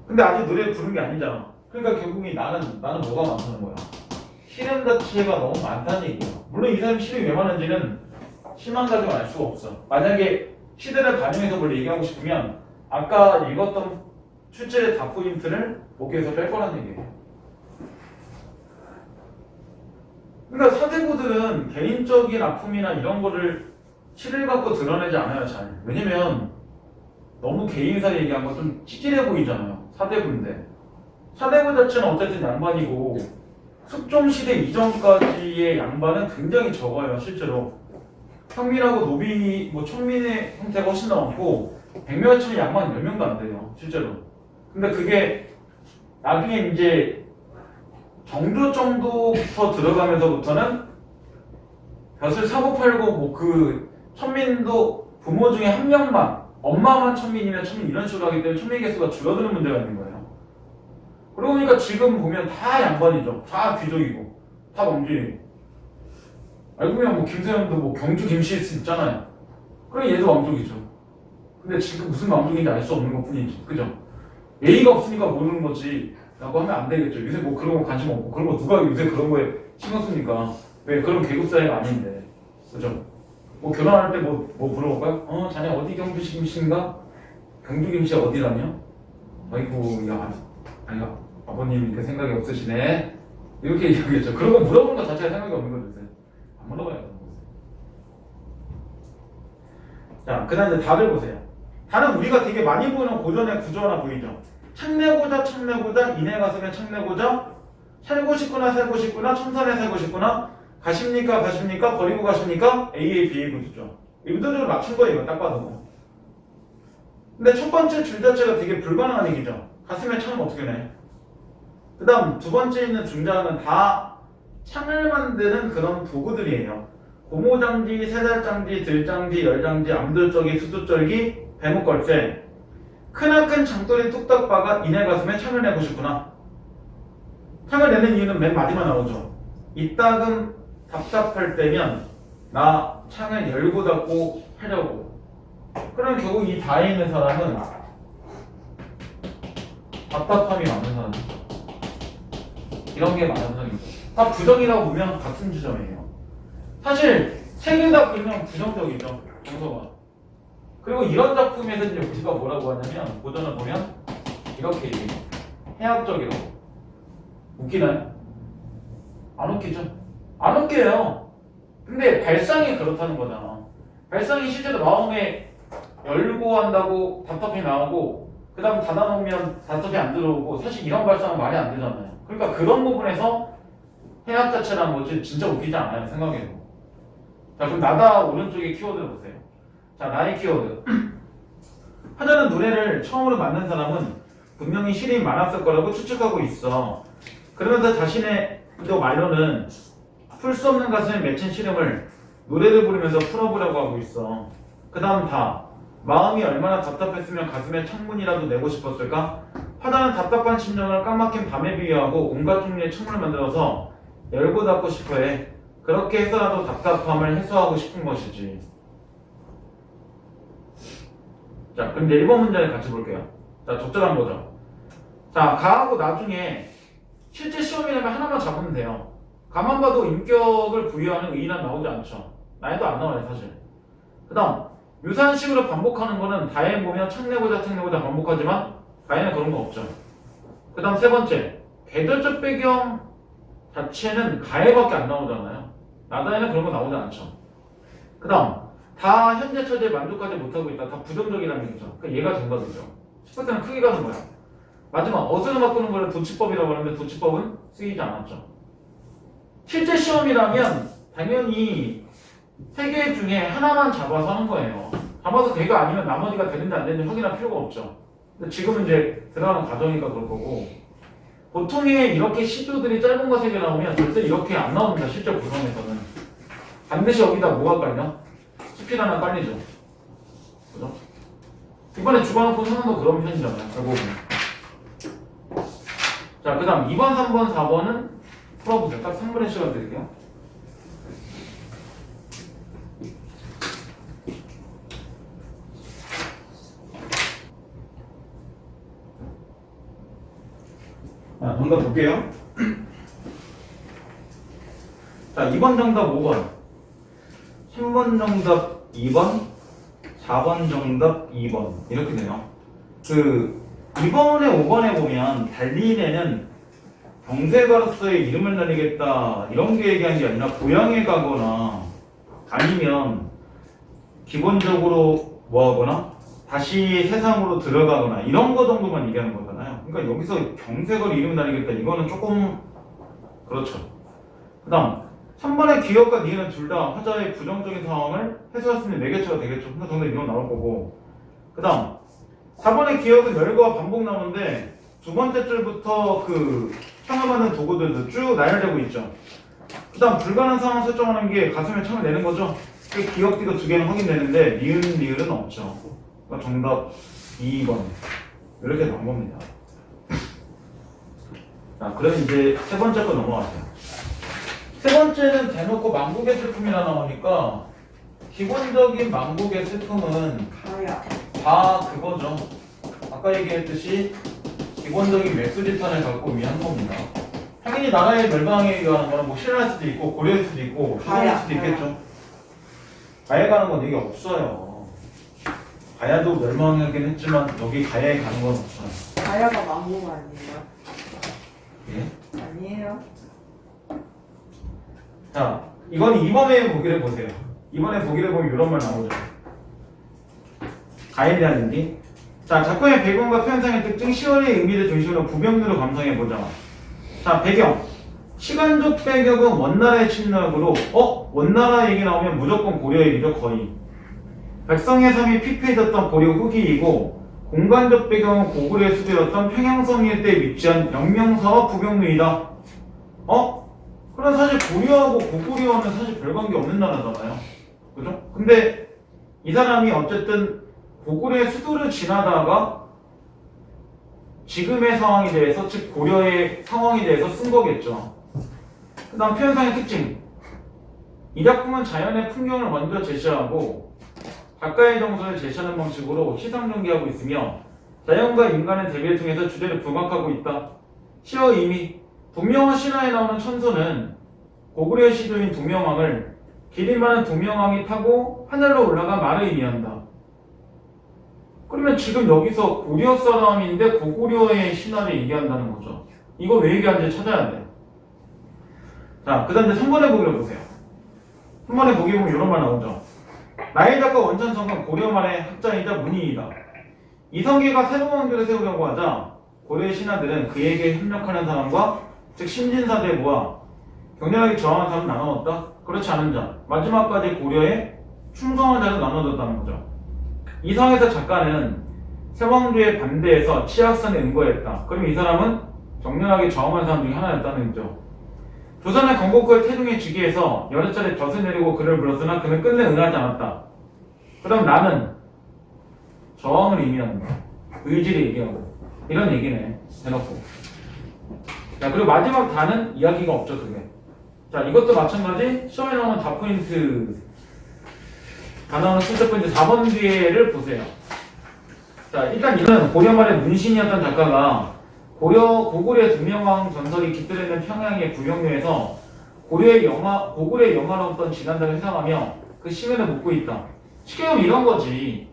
근데 아직 노래 부른 게 아니잖아. 그러니까 결국에 나는 뭐가 많다는 거야. 시름 자체가 너무 많다는 얘기야. 물론 이 사람이 시름이 왜 많은지는 시만 가지고 알 수가 없어. 만약에 시대를 반영해서 뭘 얘기하고 싶으면 아까 읽었던 출제의 다 포인트를 목에서 뺄 거란 얘기예요. 그러니까 사대부들은 개인적인 아픔이나 이런 거를 시를 갖고 드러내지 않아요, 잘. 왜냐면 너무 개인사 얘기한 거 좀 찌질해 보이잖아요. 사대부인데. 사대부 자체는 어쨌든 양반이고 숙종시대 이전까지의 양반은 굉장히 적어요, 실제로. 평민하고 노빈이, 천민의 형태가 훨씬 더 많고 백명하치는 양반 10명도 안 돼요, 실제로. 근데 그게 나중에 이제 정조 정도부터 들어가면서부터는 벼슬 사고 팔고 그 천민도 부모 중에 한 명만 엄마만 천민이면 천민 이런 식으로 하기 때문에 천민 개수가 줄어드는 문제가 있는 거예요. 그러고 보니까 지금 보면 다 양반이죠. 다 귀족이고 다 왕족이고. 알고 보면 김세현도 경주 김씨 있잖아요. 그럼 얘도 왕족이죠. 근데 지금 무슨 왕족인지 알 수 없는 것 뿐이지. 그죠? 예의가 없으니까 모르는 거지 라고 하면 안 되겠죠. 요새 그런 거 관심 없고 그런 거 누가 요새 그런 거에 신경 씁니까? 왜 그런 계급 사회가 아닌데. 그죠? 결혼할 때 물어볼까요? 자네 어디 경주 김씨인가? 경주 김씨 어디라뇨? 아이고 야 아버님 이렇게 생각이 없으시네. 이렇게 얘기하겠죠. 그런 거 물어보는 것 자체가 생각이 없는 거죠. 안 물어봐요. 자, 그 다음에 답을 보세요. 답은 우리가 되게 많이 보는 고전의 구조 하나 보이죠? 창내고자 이내 가슴에 창내고자 살고 싶구나 청산에 살고 싶구나 가십니까 버리고 가십니까 AA BA 구조죠. 의도적으로 맞춘 거예요. 이거 딱 봐도. 근데 첫 번째 줄 자체가 되게 불가능한 얘기죠. 가슴에 창은 어떻게 내? 그 다음 두 번째 있는 중장은 다 창을 만드는 그런 도구들이에요. 고무장지, 세달장지, 들장지, 열장지, 암들절기, 수두절기, 배목걸쇠. 크나큰 장돌이 뚝딱 박아 이내 가슴에 창을 내고 싶구나. 창을 내는 이유는 맨 마지막에 나오죠. 이따금 답답할 때면 나 창을 열고 닫고 하려고. 그럼 결국 이 다에 있는 사람은 답답함이 많은 사람이죠. 이런 게 많은 사람이죠. 다 부정이라고 보면 같은 지점이에요. 사실 책에다 보면 부정적이죠. 정서가. 그리고 이런 작품에서 이제 우리가 뭐라고 하냐면 고전을 보면 이렇게 얘기해요. 해학적이라고. 웃기나요? 안 웃기죠? 안 웃겨요. 근데 발상이 그렇다는 거잖아. 발상이 실제로 마음에 열고 한다고 답답이 나오고 그 다음 닫아놓으면 답답이 안 들어오고 사실 이런 발상은 말이 안 되잖아요. 그러니까 그런 부분에서 해학 자체라는 것이 진짜 웃기지 않아요. 생각해도. 자, 그럼 나다 오른쪽에 키워드를 보세요. 자, 나의 키워드. 하자는 노래를 처음으로 만든 사람은 분명히 시름이 많았을 거라고 추측하고 있어. 그러면서 자신의 또 말로는 풀 수 없는 가슴에 맺힌 시름을 노래를 부르면서 풀어보려고 하고 있어. 그 다음 다. 마음이 얼마나 답답했으면 가슴에 창문이라도 내고 싶었을까? 하다는 답답한 심정을 까맣긴 밤에 비유하고 온갖 종류의 춤을 만들어서 열고 닫고 싶어해. 그렇게 해서라도 답답함을 해소하고 싶은 것이지. 자, 그럼 이제 1번 문제를 같이 볼게요. 자, 적절한 거죠. 자, 가하고 나중에 실제 시험이라면 하나만 잡으면 돼요. 가만 봐도 인격을 부여하는 의의란 나오지 않죠. 나에도 안 나와요, 사실. 그 다음, 유사한 식으로 반복하는 거는 다해 보면 창내고자 반복하지만 가에는 그런 거 없죠. 그 다음 세 번째, 계절적 배경 자체는 가에밖에 안 나오잖아요. 나다에는 그런 거 나오지 않죠. 그 다음, 다 현재 처지에 만족하지 못하고 있다. 다 부정적이라는 얘기죠. 그러니까 얘가 정답이죠. 10번째는 크게 가는 거야. 마지막, 어순을 바꾸는 거를 도치법이라고 하는데 도치법은 쓰이지 않았죠. 실제 시험이라면 당연히 세 개 중에 하나만 잡아서 하는 거예요. 잡아서 걔가 아니면 나머지가 되는지 안 되는지 확인할 필요가 없죠. 근데 지금은 이제 들어가는 과정이니까 그럴 거고, 보통의 이렇게 시조들이 짧은 거 세 개 나오면 절대 이렇게 안 나옵니다. 실제 구성에서는 반드시 여기다 뭐가 깔려? 스피드 하나 깔리죠. 그죠? 이번에 주관놓고 선언도 그런 편이잖아요. 결국은. 자, 그 다음 2번, 3번, 4번은 풀어보세요. 딱 3분의 시간 드릴게요. 자, 정답 볼게요. 자, 2번 정답 5번, 3번 정답 2번, 4번 정답 2번 이렇게 돼요. 그 2번에 5번에 보면 달리인에는 경세가로서의 이름을 날리겠다 이런 게 얘기한 게 아니라 고향에 가거나 아니면 기본적으로 뭐 하거나 다시 세상으로 들어가거나 이런 거 정도만 얘기하는 거잖아요. 그러니까 여기서 경색을 이름 날리겠다 이거는 조금 그렇죠. 그 다음 3번의 기억과 니은은 둘 다 화자의 부정적인 상황을 해소할 수 있는 매개체가 되겠죠. 근데 정답 이건 나올 거고, 그 다음 4번의 기억은 열거와 반복 나오는데 두 번째 줄부터 그 평가받는 도구들도 쭉 나열되고 있죠. 그 다음 불가능한 상황 설정하는 게 가슴에 참을 내는 거죠. 그 기억띠도 두 개는 확인되는데 니은, 리을은 없죠. 그러니까 정답 2번 이렇게 나온 겁니다. 자, 그럼 이제 세 번째 거 넘어가세요. 세 번째는 대놓고 만국의 슬픔이라 나오니까 기본적인 만국의 슬픔은 다 그거죠. 아까 얘기했듯이 기본적인 맥스지탄을 갖고 위한 겁니다. 당연히 나라의 멸망에 의한 거는 뭐 실현할 수도 있고 고려할 수도 있고 실현할 수도 있겠죠. 가에 가는 건 얘기 없어요. 가야도 멸망하긴 했지만 여기 가야에 가는 건 없어요. 가야가 망고가 아니에요? 예? 아니에요? 자, 이건 이번에 보기를 보세요. 이번에 보기를 보면 이런 말 나오죠. 가에 대한 얘기. 자, 작품의 배경과 표현상의 특징, 시월의 의미를 중심으로 부병으로 감상해보자. 자, 배경. 시간적 배경은 원나라의 침략으로, 원나라 얘기 나오면 무조건 고려 얘기죠, 거의. 백성의 삶이 피폐해졌던 고려 후기이고, 공간적 배경은 고구려의 수도였던 평양성 일대에 위치한 영명사와 부병루이다. 그럼 사실 고려하고 고구려는 사실 별 관계 없는 나라잖아요. 그죠? 근데 이 사람이 어쨌든 고구려의 수도를 지나다가 지금의 상황에 대해서, 즉 고려의 상황에 대해서 쓴 거겠죠. 그 다음 표현상의 특징. 이 작품은 자연의 풍경을 먼저 제시하고 작가의 정서를 제시하는 방식으로 시상 전개하고 있으며 자연과 인간의 대비를 통해서 주제를 부각하고 있다. 시어 의미. 동명왕 신화에 나오는 천소는 고구려의 시조인 동명왕을 길이 많은 동명왕이 타고 하늘로 올라간 말을 의미한다. 그러면 지금 여기서 고려 사람인데 고구려의 신화를 얘기한다는 거죠. 이거 왜 얘기하는지 찾아야 돼. 자, 그 다음 이제 3번에 보기를 보세요. 3번에 보기 보면 이런 말 나오죠. 나의 작가 원천성은 고려말의 학자이자 문인이다. 이성계가 새로운 왕조를 세우려고 하자 고려의 신하들은 그에게 협력하는 사람과 즉 신진사대에 모아 격렬하게 저항한 사람을 나눠놨다. 그렇지 않은 자, 마지막까지 고려에 충성한 자를 나눠줬다는 거죠. 이 상에서 작가는 세왕조에 반대해서 치악산에 응거했다. 그럼 이 사람은 격렬하게 저항한 사람 중에 하나였다는 거죠. 조선의 건국후에 태종의 즉위해서 여러 차례 젖을 내리고 그를 불렀으나 그는 끝내 응하지 않았다. 그럼 나는 저항을 의미하는 거야. 의지를 얘기하고. 이런 얘기네. 대놓고. 자, 그리고 마지막 다는 이야기가 없죠, 그게. 자, 이것도 마찬가지. 시험에 나오는 다 포인트, 다 나오는 출제 포인트 4번 뒤에를 보세요. 자, 일단 이거는 고려 말의 문신이었던 작가가 고구려의 두명왕 전설이 깃들어 있는 평양의 부경묘에서 고구려의 영화로웠던 진한다를 회상하며 그 심연을 묻고 있다. 쉽게 보면 이런 거지.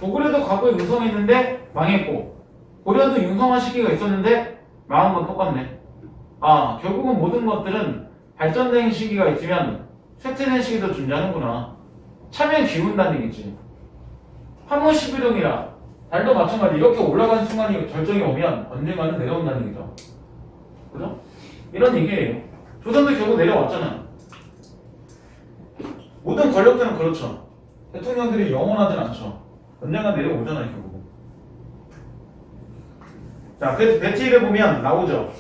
고구려도 과거에 융성했는데 망했고, 고려도 융성한 시기가 있었는데 망한 건 똑같네. 아, 결국은 모든 것들은 발전된 시기가 있으면 쇠퇴된 시기도 존재하는구나. 참여 기운다는 얘기지. 한무 11용이라 달도 마찬가지. 이렇게 올라가는 순간이 절정이 오면 언젠가는 내려온다는 얘기죠. 그죠? 이런 얘기예요. 조선도 결국 내려왔잖아. 모든 권력들은 그렇죠. 대통령들이 영원하진 않죠. 언젠가 내려오잖아요, 결국은. 자, 그래서 배치를 보면 나오죠.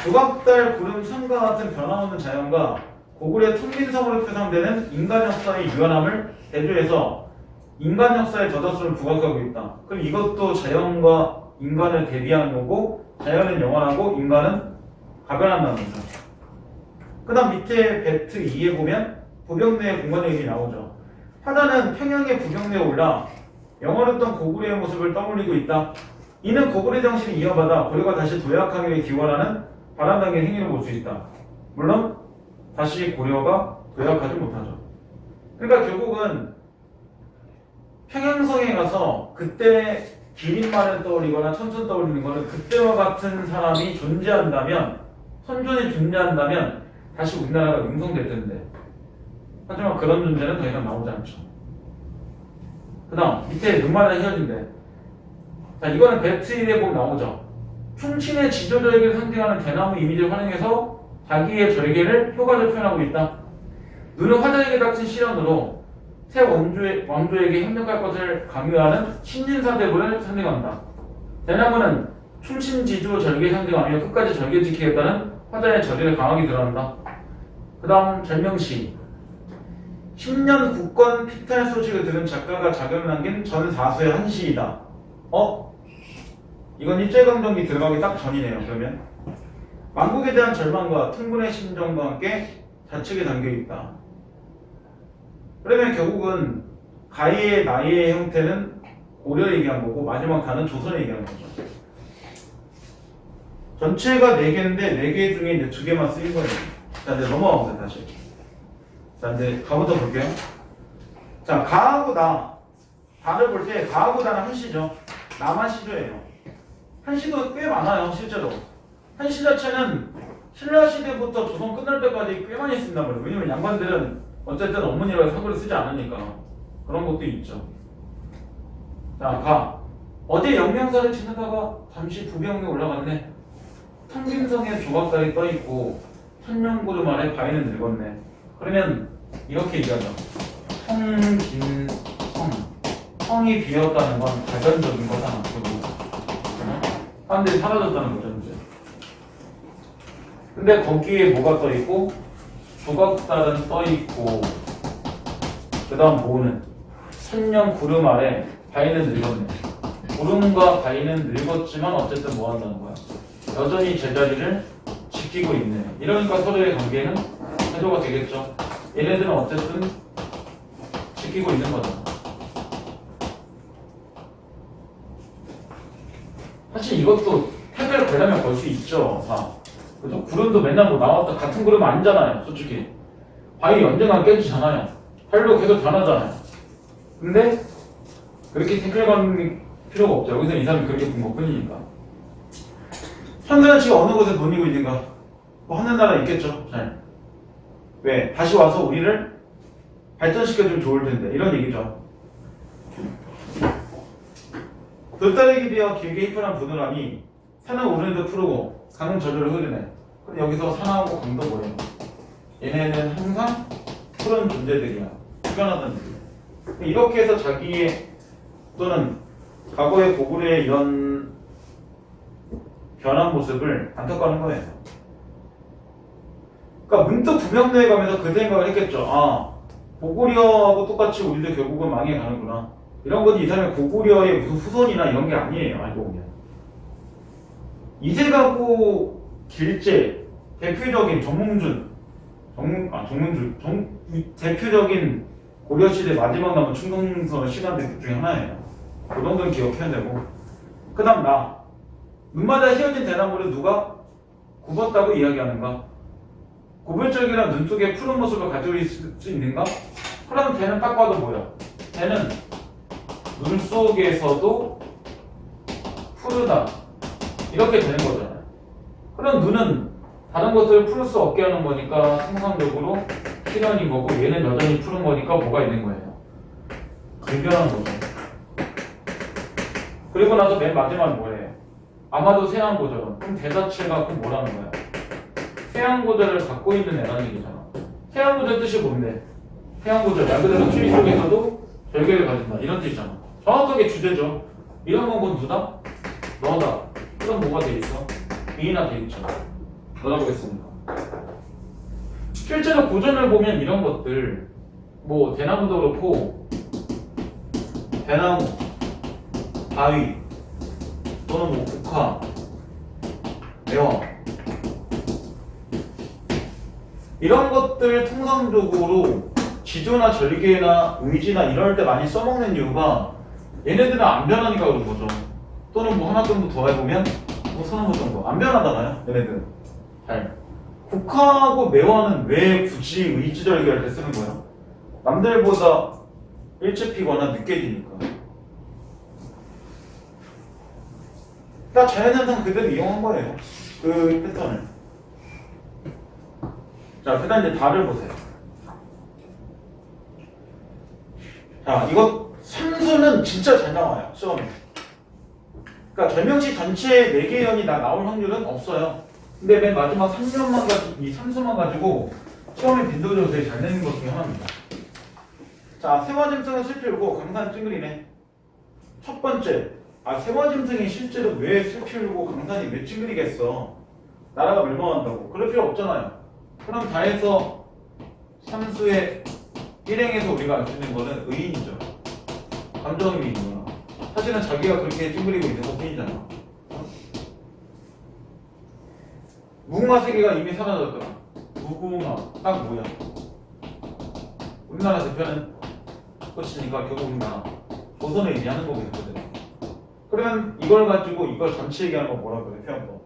조각달, 구름, 산과 같은 변화없는 자연과 고구려의 통빈성으로 표상되는 인간 역사의 유연함을 대조해서 인간 역사의 저자수를 부각하고 있다. 그럼 이것도 자연과 인간을 대비하는 거고, 자연은 영원하고 인간은 가변한다는 거죠. 그 다음 밑에 배트 2에 보면 부경내의 공간얘기 나오죠. 화자는 평양의 부경내에 올라 영원했던 고구려의 모습을 떠올리고 있다. 이는 고구려 정신을 이어받아 고려가 다시 도약하기를 기원하는 바람당의 행위를 볼 수 있다. 물론 다시 고려가 도약하지 못하죠. 그러니까 결국은 평양성에 가서 그때 기린말을 떠올리거나 천천 떠올리는 거는 그때와 같은 사람이 존재한다면, 선존이 존재한다면 다시 우리나라가 융성될 텐데, 하지만 그런 존재는 더 이상 나오지 않죠. 그 다음 밑에 눈마다 헤어진대. 자, 이거는 배트일에 보면 나오죠. 충친의 지조절개를 상징하는 대나무 이미지를 활용해서 자기의 절개를 효과적으로 표현하고 있다. 눈은 화자에게 닥친 시련으로 새 왕조에게 협력할 것을 강요하는 신진사대부를 상징한다. 대나무는 충신지조 절개 상징하며 끝까지 절개 지키겠다는 화자의 절개를 강하게 드러난다. 그 다음 절명시. 10년 국권 피탈 소식을 들은 작가가 작업을 남긴 전 사수의 한 시이다. 이건 일제강점기 들어가기 딱 전이네요. 그러면 망국에 대한 절망과 통군의 심정과 함께 좌측에 담겨있다. 그러면 결국은 가희의 나이의 형태는 고려 얘기한 거고 마지막 단은 조선을 얘기하는 거죠. 전체가 4개인데 4개 중에 이제 2개만 쓰인 거예요. 자, 이제 넘어가 보세요. 다시. 자, 이제 가부터 볼게요. 자, 가하고 나. 다를 볼 때 가하고 나는 한시죠. 나만 시조예요. 한시도 꽤 많아요, 실제로. 한시 자체는 신라 시대부터 조선 끝날 때까지 꽤 많이 쓴단 말이에요. 왜냐면 양반들은 어쨌든 어머니라고 사고를 쓰지 않으니까. 그런 것도 있죠. 자, 가. 어제 영명사를 지나다가 잠시 부병에 올라갔네. 통빈성에 조각달이 떠있고 천년구름 아래 바위는 늙었네. 그러면 이렇게 얘기하죠. 통빈성. 성이 비었다는 건 발전적인 거잖아. 사람들이 사라졌다는 거죠, 이제. 근데 거기에 뭐가 떠있고, 조각달은 떠있고, 그 다음 뭐는? 천년 구름 아래 바위는 늙었네. 구름과 바위는 늙었지만 어쨌든 뭐 한다는 거야? 여전히 제자리를 지키고 있네. 이러니까 서로의 관계는 해소가 되겠죠. 얘네들은 어쨌든 지키고 있는 거잖아. 사실 이것도 택배를 걸려면 걸 수 있죠. 다. 그죠? 구름도 맨날 뭐 나왔다 같은 구름 아니잖아요. 솔직히. 바위 언젠가 깨지잖아요. 활도 계속 변하잖아요. 근데 그렇게 태클 거는 필요가 없죠. 여기서 이 사람이 그렇게 본 것뿐이니까. 현대는 지금 어느 곳에 논이고 있는가? 뭐 하는 나라 있겠죠. 잘. 왜? 다시 와서 우리를 발전시켜주면 좋을 텐데. 이런 얘기죠. 돌다리기 비어 길게 휘파람 부드러니 산은 오르내도 푸르고 강은 저절로 흐르네. 근데 여기서 산하고 강도 뭐예요? 얘네는 항상 푸른 존재들이야. 불변하던 얘기. 이렇게 해서 자기의 또는 과거의 고구려의 이런 변한 모습을 안타까워하는 거예요. 그러니까 문득 부명내에 가면서 그 생각을 했겠죠. 아, 고구려하고 똑같이 우리도 결국은 망해 가는구나. 이런 건 이 사람의 고구려의 무슨 후손이나 이런 게 아니에요. 알고 보면. 이세가구 길제 대표적인 대표적인 고려시대 마지막 남은 충동선 시간대 중에 하나예요. 그 정도는 기억해야 되고. 그 다음 눈마다 휘어진 대나무를 누가 굽었다고 이야기하는가? 고별적이나 눈 속에 푸른 모습을 가지고 있을 수 있는가? 그럼 걔는 딱 봐도 뭐야? 걔는 눈 속에서도 푸르다 이렇게 되는 거잖아요. 그럼 눈은 다른 것들을 풀 수 없게 하는 거니까 통상적으로 실현인 거고, 얘는 여전히 푸른 거니까 뭐가 있는 거예요? 불변한 거죠. 그리고 나서 맨 마지막은 뭐예요? 아마도 세안고절은. 그럼 대자체가 그럼 뭐라는 거야? 세안고절을 갖고 있는 애라는 얘기잖아. 세안고절 뜻이 뭔데? 세안고절 말 그대로 추위 속에서도 절개를 가진다 이런 뜻이잖아. 정확하게 주제죠. 이런 건 누다? 너다. 그럼 뭐가 돼 있어? 미나 돼 있죠. 넣어보겠습니다. 실제로 고전을 보면 이런 것들, 뭐 대나무도 그렇고 대나무, 바위 또는 뭐 국화, 매화 이런 것들 통상적으로 지조나 절개나 의지나 이럴 때 많이 써먹는 이유가 얘네들은 안 변하니까 그런 거죠. 또는 뭐 하나 정도 더 해보면 뭐 서너 정도 안 변하잖아요. 얘네들은 잘. 국화하고 매화는 왜 굳이 의지절개할 때 쓰는 거야? 남들보다 일찍 피거나 늦게 지니까. 딱 자연현상 그대로 이용한 거예요. 그 패턴을. 자, 그 다음 이제 달을 보세요. 자, 이거 삼수는 진짜 잘 나와요, 시험에. 그러니까 절명시 전체 4개 연이 다 나올 확률은 없어요. 근데 맨 마지막 3년만 가지고, 이 삼수만 가지고 시험에 빈도적으로 되게 잘 내는 것 중에 하나입니다. 자, 세화짐승은 슬피울고 강산 찡그리네. 첫 번째, 세화짐승이 실제로 왜 슬피울고 강산이 왜 찡그리겠어? 나라가 멸망한다고. 그럴 필요 없잖아요. 그럼 다해서 삼수의 일행에서 우리가 알 수 있는 거는 의인이죠. 감정이 있는 거야. 사실은 자기가 그렇게 찡그리고 있는 것 뿐이잖아. 무궁화 세계가 이미 사라졌더라. 무궁화 딱 뭐야? 우리나라 대표는 끝이니까 결국 우리나라 조선을 의미하는 거거든. 그러면 이걸 가지고 이걸 전체 얘기하는 거 뭐라 그래? 표현법.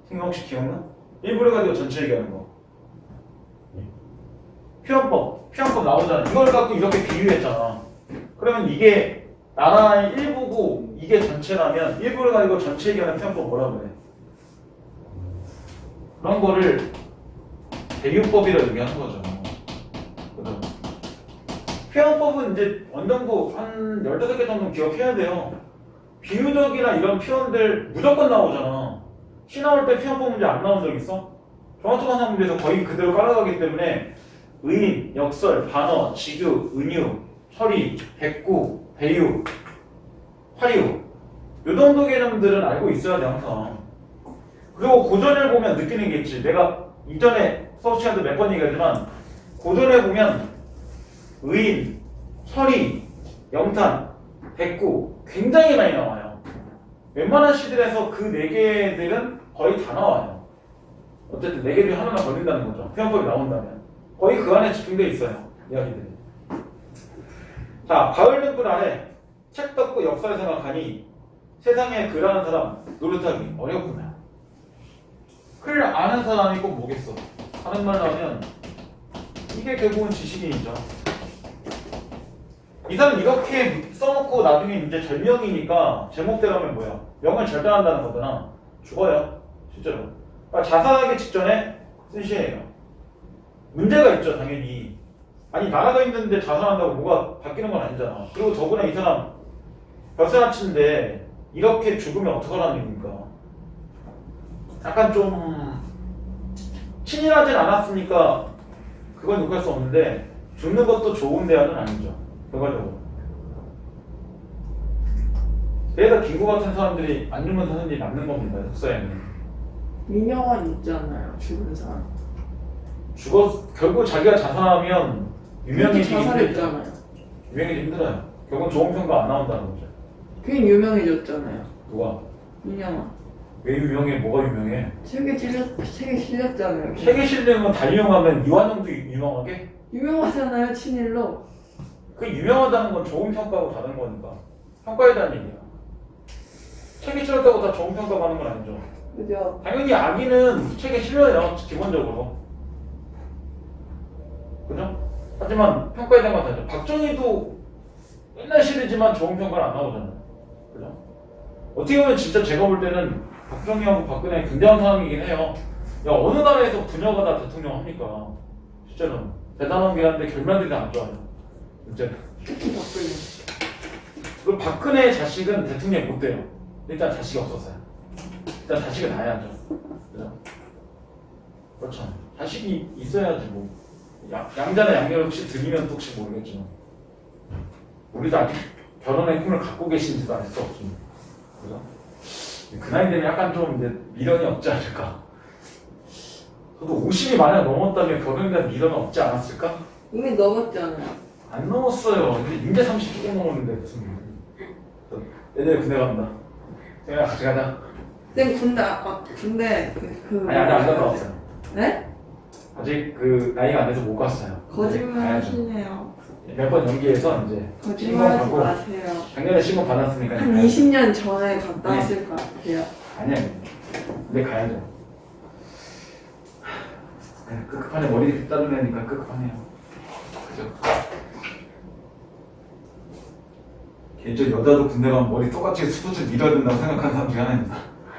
생각 혹시 기억나? 일부를 가지고 전체 얘기하는 거. 표현법 나오잖아. 이걸 갖고 이렇게 비유했잖아. 그러면 이게 나라의 일부고 이게 전체라면 일부를 가지고 전체 얘기하는 표현법 뭐라 그래? 그런 거를 대유법이라고 얘기하는 거죠. 그죠? 표현법은 이제 어느 정도 한 15개 정도 기억해야 돼요. 비유적이나 이런 표현들 무조건 나오잖아. 시 나올 때 표현법 문제 안 나온 적 있어? 종합특강사 문제에서 거의 그대로 깔아가기 때문에 의인, 역설, 반어, 직유, 은유, 철이, 백구, 배유, 화유 요 정도 개념들은 알고 있어야 돼 항상. 그리고 고전을 보면 느끼는 게 있지. 내가 이전에 수업 시간도 몇 번 얘기하지만 고전에 보면 의인, 철이, 영탄, 백구 굉장히 많이 나와요. 웬만한 시들에서 그 4개들은 거의 다 나와요. 어쨌든 4개 중에 하나만 걸린다는 거죠. 표현법이 나온다면. 거의 그 안에 집중되어 있어요. 이야기들이. 자, 가을 등불 아래 책 덮고 역사를 생각하니 세상에 글 아는 사람 노릇하기 어렵구나. 글 아는 사람이 꼭 뭐겠어? 하는 말로 하면 이게 결국은 지식인이죠. 이 사람 이렇게 써놓고 나중에 이제 절명이니까 제목대로 하면 뭐야? 명을 절단한다는 거잖아. 죽어요. 실제로. 그러니까 자살하기 직전에 쓴 시예요. 문제가 있죠, 당연히. 아니, 나라가 있는데 자살한다고 뭐가 바뀌는 건 아니잖아. 그리고 더구나 이 사람 벼슬아치인데 이렇게 죽으면 어떡하라는 얘기입니까? 약간 좀 친일하진 않았으니까 그건 욕할 수 없는데 죽는 것도 좋은 대안은 아니죠. 결과적으로. 그래서 김구 같은 사람들이 안 죽는 사람들이 남는 겁니다. 역사에는. 유명한 있잖아요. 죽은 사람. 결국 자기가 자살하면 유명해지기 자살했잖아요. 유명해지기 힘들어요. 결국은 좋은 평가 안 나온다는 거죠. 그게 유명해졌잖아요. 누가? 윤영아. 왜 유명해? 뭐가 유명해? 책에 실렸잖아요. 책에 실리는 건 다 유명하면 이완용도 유명하게? 유명하잖아요, 친일로. 그 유명하다는 건 좋은 평가하고 다른 거니까 평가에 대한 얘기야. 책에 실렸다고 다 좋은 평가 받는 건 아니죠. 그죠? 당연히 악의는 책에 실려요, 기본적으로. 그죠? 하지만 평가에 대한 건 다르죠. 박정희도 맨날 실리지만 좋은 평가는 안 나오잖아요. 그죠? 어떻게 보면 진짜 제가 볼 때는 박정희하고 박근혜 굉장한 상황이긴 해요. 야, 어느 나라에서 부녀가 다 대통령 합니까? 실제로는. 대단한 게 한데 결말들이 안 좋아요. 문제는. 특히 박근혜. 그리고 박근혜의 자식은 대통령이 못 돼요. 일단 자식이 없었어요. 일단 자식을 낳아야죠. 그죠? 그렇죠. 자식이 있어야지 뭐. 양자나 양녀를 혹시 드리면 또 혹시 모르겠지만. 우리도 아직 결혼의 꿈을 갖고 계신지도 알 수 없습니다. 그죠? 그 나이 되면 약간 좀 이제 미련이 없지 않을까? 저도 50이 만약 넘었다면 결혼에 대한 미련은 없지 않았을까? 이미 넘었잖아요. 안 넘었어요. 이제 30 조금 넘었는데 무슨 내년에 군대 갑니다. 생각 같이 가자. 쌤 군대 아니 안 갔다 왔어요. 네? 아직 그 나이가 안 돼서 못 갔어요. 거짓말 가야죠. 하시네요. 몇 번 연기해서 이제 거짓말 하지 받고 마세요. 작년에 신고 받았으니까 한 20년 전에 갔다 왔을 것 같아요. 아니야. 근데 가야죠. 끝판에 머리 따르려니까 끝판이에요. 그죠? 개인적으로 여자도 군대 가면 머리 똑같이 스포츠 밀어야 된다고 생각하는 사람 중에 하나입니다.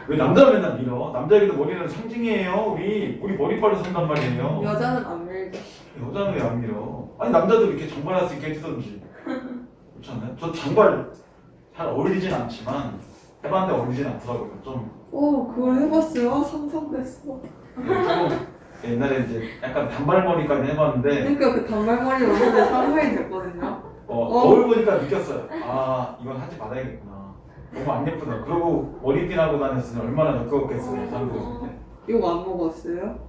왜 남자가 맨날 밀어? 남자에게도 머리는 상징이에요. 우리 머리빨로 산단 말이에요. 여자는 안 밀죠. 여자는 왜 안 밀어? 아니 남자도 이렇게 장발할 수 있게 해주던지. 그렇지 않나요? 저 장발 잘 어울리진 않지만 해봤는데 어울리진 않더라고요. 좀 오, 그걸 해봤어요? 상상됐어. 좀 옛날에 이제 약간 단발머리까지 해봤는데 그러니까 그 단발머리 오는데 상상이 됐거든요. 거울 보니까 느꼈어요. 아 이건 하지 말아야겠구나. 너무 안 예쁘다. 그리고 머리핀 하고 다녔으니 얼마나 역겨웠겠어요. 사람들이 볼 때. 욕 안 먹었어요?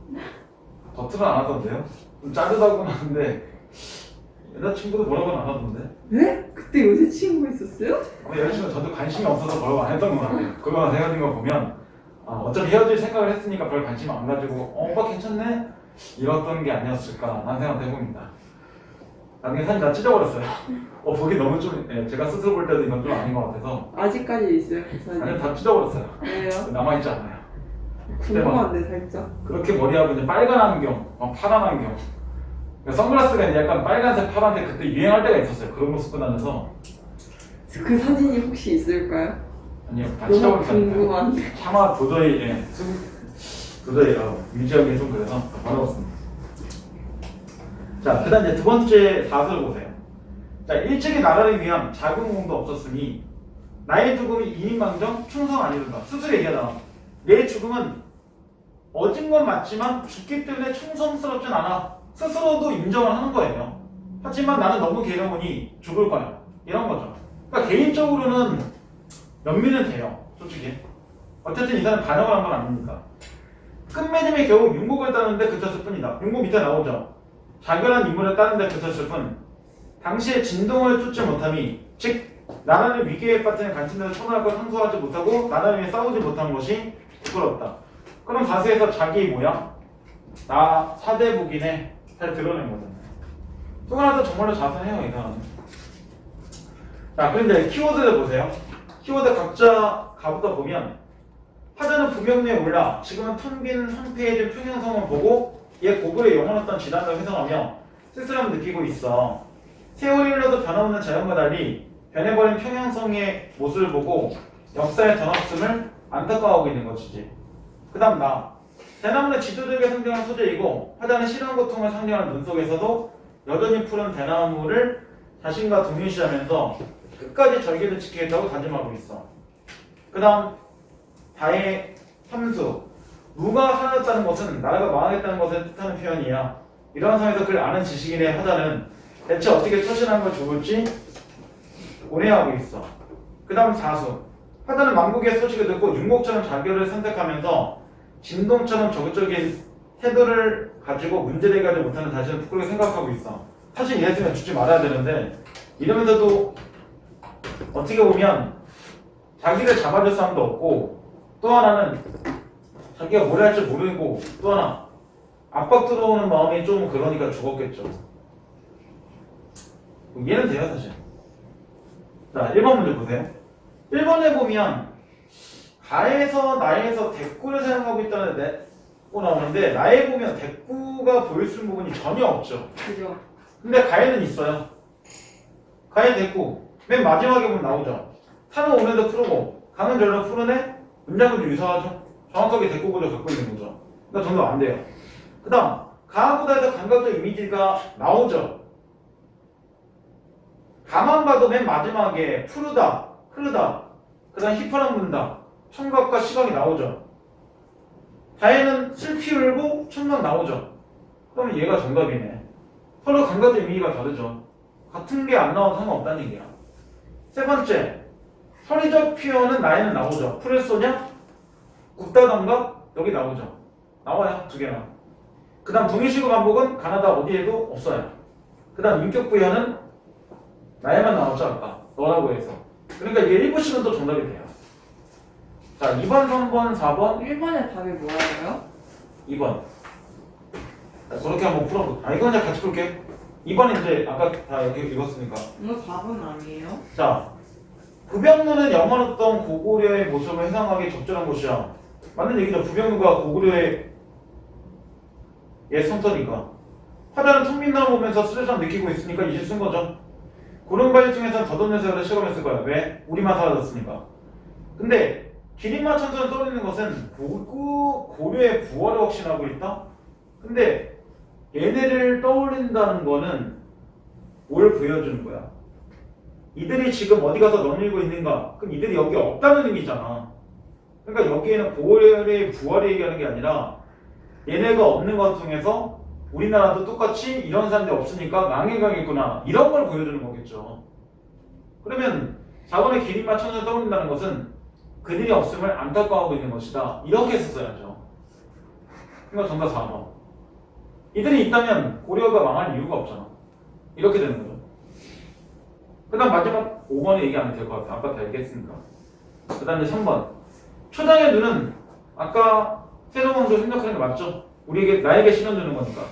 겉으로 안 하던데요? 좀 자르다고는 하는데 여자친구도 뭐라고는 안 하던데. 네? 그때 여자친구 있었어요? 여자친구는 저도 관심이 없어서 뭐라고 안 했던 것 같아요. 그거랑 헤어진 거 보면 어차피 헤어질 생각을 했으니까 별 관심 안 가지고 오빠 괜찮네? 이랬던 게 아니었을까 라는 생각도 해봅니다. 나중에 사진 다 찢어버렸어요. 보기 너무 좀 제가 스스로 볼 때도 이건 좀 아닌 것 같아서 아직까지 있어요, 그 사진. 아니 다 찢어버렸어요. 왜요? 남아있지 않아요. 궁금한데 살짝. 그렇게 머리하고 이제 빨간 안경, 파란 안경. 그러니까 선글라스가 이제 약간 빨간색, 파란색 그때 유행할 때가 있었어요. 그런 거 쓰고 다녀서. 그 사진이 혹시 있을까요? 아니요, 다 너무 찢어버렸다니까요. 궁금한데. 차마 도저히, 도저히 유지하기 좀 그래서 버려봤습니다. 자, 그 다음 이제 두 번째 사설을 보세요. 자, 일찍이 나라를 위한 자금 공도 없었으니 나의 죽음이 이인망정 충성 아니든가. 스스로 얘기하잖아. 내 죽음은 어진 건 맞지만 죽기 때문에 충성스럽진 않아. 스스로도 인정을 하는 거예요. 하지만 나는 너무 괴로우니 죽을 거야. 이런 거죠. 그러니까 개인적으로는 연민은 돼요. 솔직히. 어쨌든 이 사람 반역을 한 건 아닙니까? 끝맺음에 겨우 윤곡을 따는데 그쳤을 뿐이다. 윤곡 밑에 나오죠. 자결한 인물을 따는데 그쳤을 뿐. 당시에 진동을 쫓지 못함이, 즉 나라를 위기에 빠뜨린 간침내서 처벌할 걸 상소하지 못하고 나라를 위해 싸우지 못한 것이 부끄럽다. 그럼 가수에서 자기 뭐야? 나 사대복이네. 잘 드러낸 거잖아요. 수고나서 정말로 자선해요, 이 사람은. 자, 그런데 키워드를 보세요. 키워드 각자 가보다 보면 화자는 부명리에 올라 지금은 텅 빈 황폐해진 평행성을 보고 얘 고글의 영원했던 지난을 회상하며 쓸쓸함을 느끼고 있어. 세월이 흘러도 변함없는 자연과 달리 변해버린 평행성의 모습을 보고 역사의 변없음을 안타까워하고 있는 것이지. 그 다음 나. 대나무는 지도적인 상징하는 소재이고 화자는 싫은 고통을 상징하는 눈 속에서도 여전히 푸른 대나무를 자신과 동일시하면서 끝까지 절개를 지키겠다고 다짐하고 있어. 그 다음 다의 함수. 누가 사라졌다는 것은 나라가 망하겠다는 것을 뜻하는 표현이야. 이러한 상황에서 그를 아는 지식인의 화자는 대체 어떻게 처신하는 걸 좋을지 고뇌하고 있어. 그 다음 사수. 화자는 망국의 소식을 듣고 윤곡처럼 자결을 선택하면서 진동처럼 적극적인 태도를 가지고 문제를 해결하지 못하는 자신을 부끄럽게 생각하고 있어. 사실 이랬으면 죽지 말아야 되는데 이러면서도 어떻게 보면 자기를 잡아줄 사람도 없고 또 하나는 자기가 뭘 할지 모르고 또 하나 압박 들어오는 마음이 좀 그러니까 죽었겠죠. 이해는 돼요 사실. 자 1번 문제 보세요. 1번에 보면 가에서 나에서 대꾸를 사용하고 있다는 대꾸 나오는데 나에 보면 대꾸가 보일 수 있는 부분이 전혀 없죠. 그죠? 근데 가에는 있어요. 가에 대꾸 맨 마지막에 보면 나오죠. 산은 오면서 풀고 강은 절로 푸르네. 문장은 유사하죠. 정확하게 대꾸 구조 갖고 있는 거죠. 그러니까 정답 안 돼요. 그 다음 가보다에서 감각적 이미지가 나오죠. 가만 봐도 맨 마지막에 푸르다, 흐르다, 그 다음 휘파람 분다, 청각과 시각이 나오죠. 다에는 슬피 울고 청각 나오죠. 그러면 얘가 정답이네. 서로 감각적 의미가 다르죠. 같은 게 안 나와도 상관없다는 얘기야. 세 번째, 서리적 표현은 나에는 나오죠. 풀을 쏘냐? 굽다 감각 여기 나오죠. 나와요. 두 개나. 그 다음 동의시구 반복은 가나다 어디에도 없어요. 그 다음 인격 부여는 나에만 나왔죠. 아까 너라고 해서. 그러니까 이게 1부씩은 또 정답이 돼요. 자 2번, 3번, 4번 1번의 답이 뭐예요? 2번. 자, 그렇게 한번 풀어볼게요. 아 이건 이제 같이 풀게. 2번 이제 아까 다 여기 읽었으니까. 이거 4번 아니에요? 자 부병루는 영원했던 고구려의 모습을 회상하기 적절한 곳이야. 맞는 얘기죠. 부병루가 고구려의 옛 성터니까. 화자는 텅빈나무 보면서 쓰레기를 느끼고 있으니까 이제 쓴 거죠. 구름바위 중에서는 덧없는 세월을 실감했을 거야. 왜? 우리만 사라졌으니까. 근데 기린마 천선을 떠올리는 것은 고려의 부활을 확신하고 있다? 근데 얘네를 떠올린다는 거는 뭘 보여주는 거야? 이들이 지금 어디 가서 넘밀고 있는가? 그럼 이들이 여기 없다는 의미잖아. 그러니까 여기에는 고려의 부활을 얘기하는 게 아니라 얘네가 없는 것 통해서 우리나라도 똑같이 이런 사람들이 없으니까 망해가겠구나 이런 걸 보여주는 거겠죠. 그러면 4번의 기린마 천선을 떠올린다는 것은 그들이 없음을 안타까워하고 있는 것이다. 이렇게 썼어야죠. 그러니까 정답 4번. 이들이 있다면 고려가 망할 이유가 없잖아. 이렇게 되는 거죠. 그 다음 마지막 5번에 얘기 안 해도 될 것 같아. 아까 다 얘기했으니까. 그 다음에 3번. 초장의 눈은 아까 세로망도 생각하는 게 맞죠? 우리에게 나에게 시간 주는 거니까.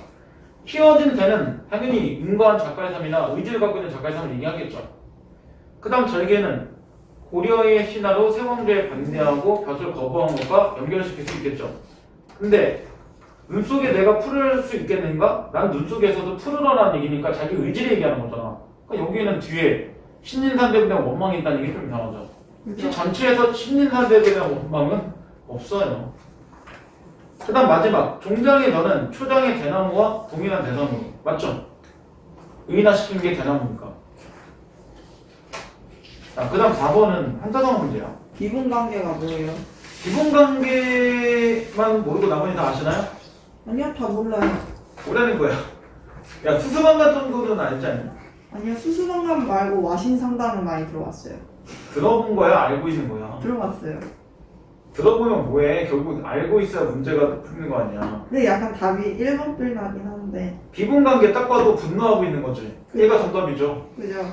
키워진 대는 당연히 인과한 작가의 삶이나 의지를 갖고 있는 작가의 삶을 얘기하겠죠. 그 다음 절개는 고려의 신화로 세왕조에 반대하고 벼슬 거부한 것과 연결시킬 수 있겠죠. 근데 눈 속에 내가 풀을 수 있겠는가? 난 눈 속에서도 풀으라는 얘기니까 자기 의지를 얘기하는 거잖아. 그러니까 여기는 뒤에 신진산대에 대한 원망이 있다는 얘기 좀 이상하죠. 시 전체에서 신진산대에 대한 원망은 없어요. 그 다음 마지막 종장의 너는 초장의 대나무와 동일한 대나무 맞죠? 의인화시킨 게 대나무니까. 자, 그 다음 4번은 한자성 문제야. 기분관계가 뭐예요? 기본관계만 모르고 나머지 다 아시나요? 아니요, 다 몰라요. 뭐라는 거야? 야 수수방가 정도는 알지 않니? 아니요, 수수방관 말고 와신상담은 많이 들어봤어요. 들어본 거야? 알고 있는 거야? 들어봤어요. 들어보면 뭐해? 결국 알고 있어야 문제가 풀리는 거 아니야. 근데 약간 답이 1번 뜰 나긴 한데. 비분관계 딱 봐도 분노하고 있는 거지. 얘가 정답이죠. 그죠?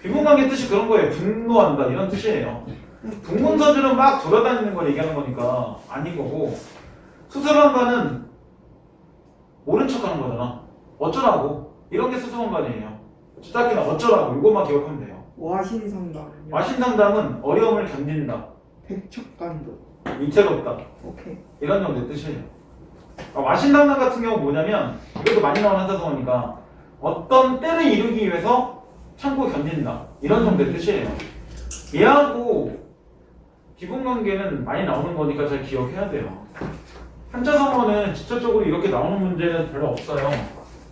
비분관계 뜻이 그런 거예요. 분노한다 이런 뜻이에요. 동문서주는 막 돌아다니는 걸 얘기하는 거니까 아닌 거고 수수방관은 모른 척하는 거잖아. 어쩌라고 이런 게 수수방관이에요. 딱히는 어쩌라고 이것만 기억하면 돼요. 와신상담은요? 와신상담은 어려움을 견딘다, 백척간도. 위태롭다 오케이. 이런 정도의 뜻이에요. 와신상담 같은 경우 뭐냐면 이것도 많이 나오는 한자성어니까 어떤 때를 이루기 위해서 참고 견딘다 이런 정도의 뜻이에요. 얘하고 기본관계는 많이 나오는 거니까 잘 기억해야 돼요. 한자성어는 직접적으로 이렇게 나오는 문제는 별로 없어요.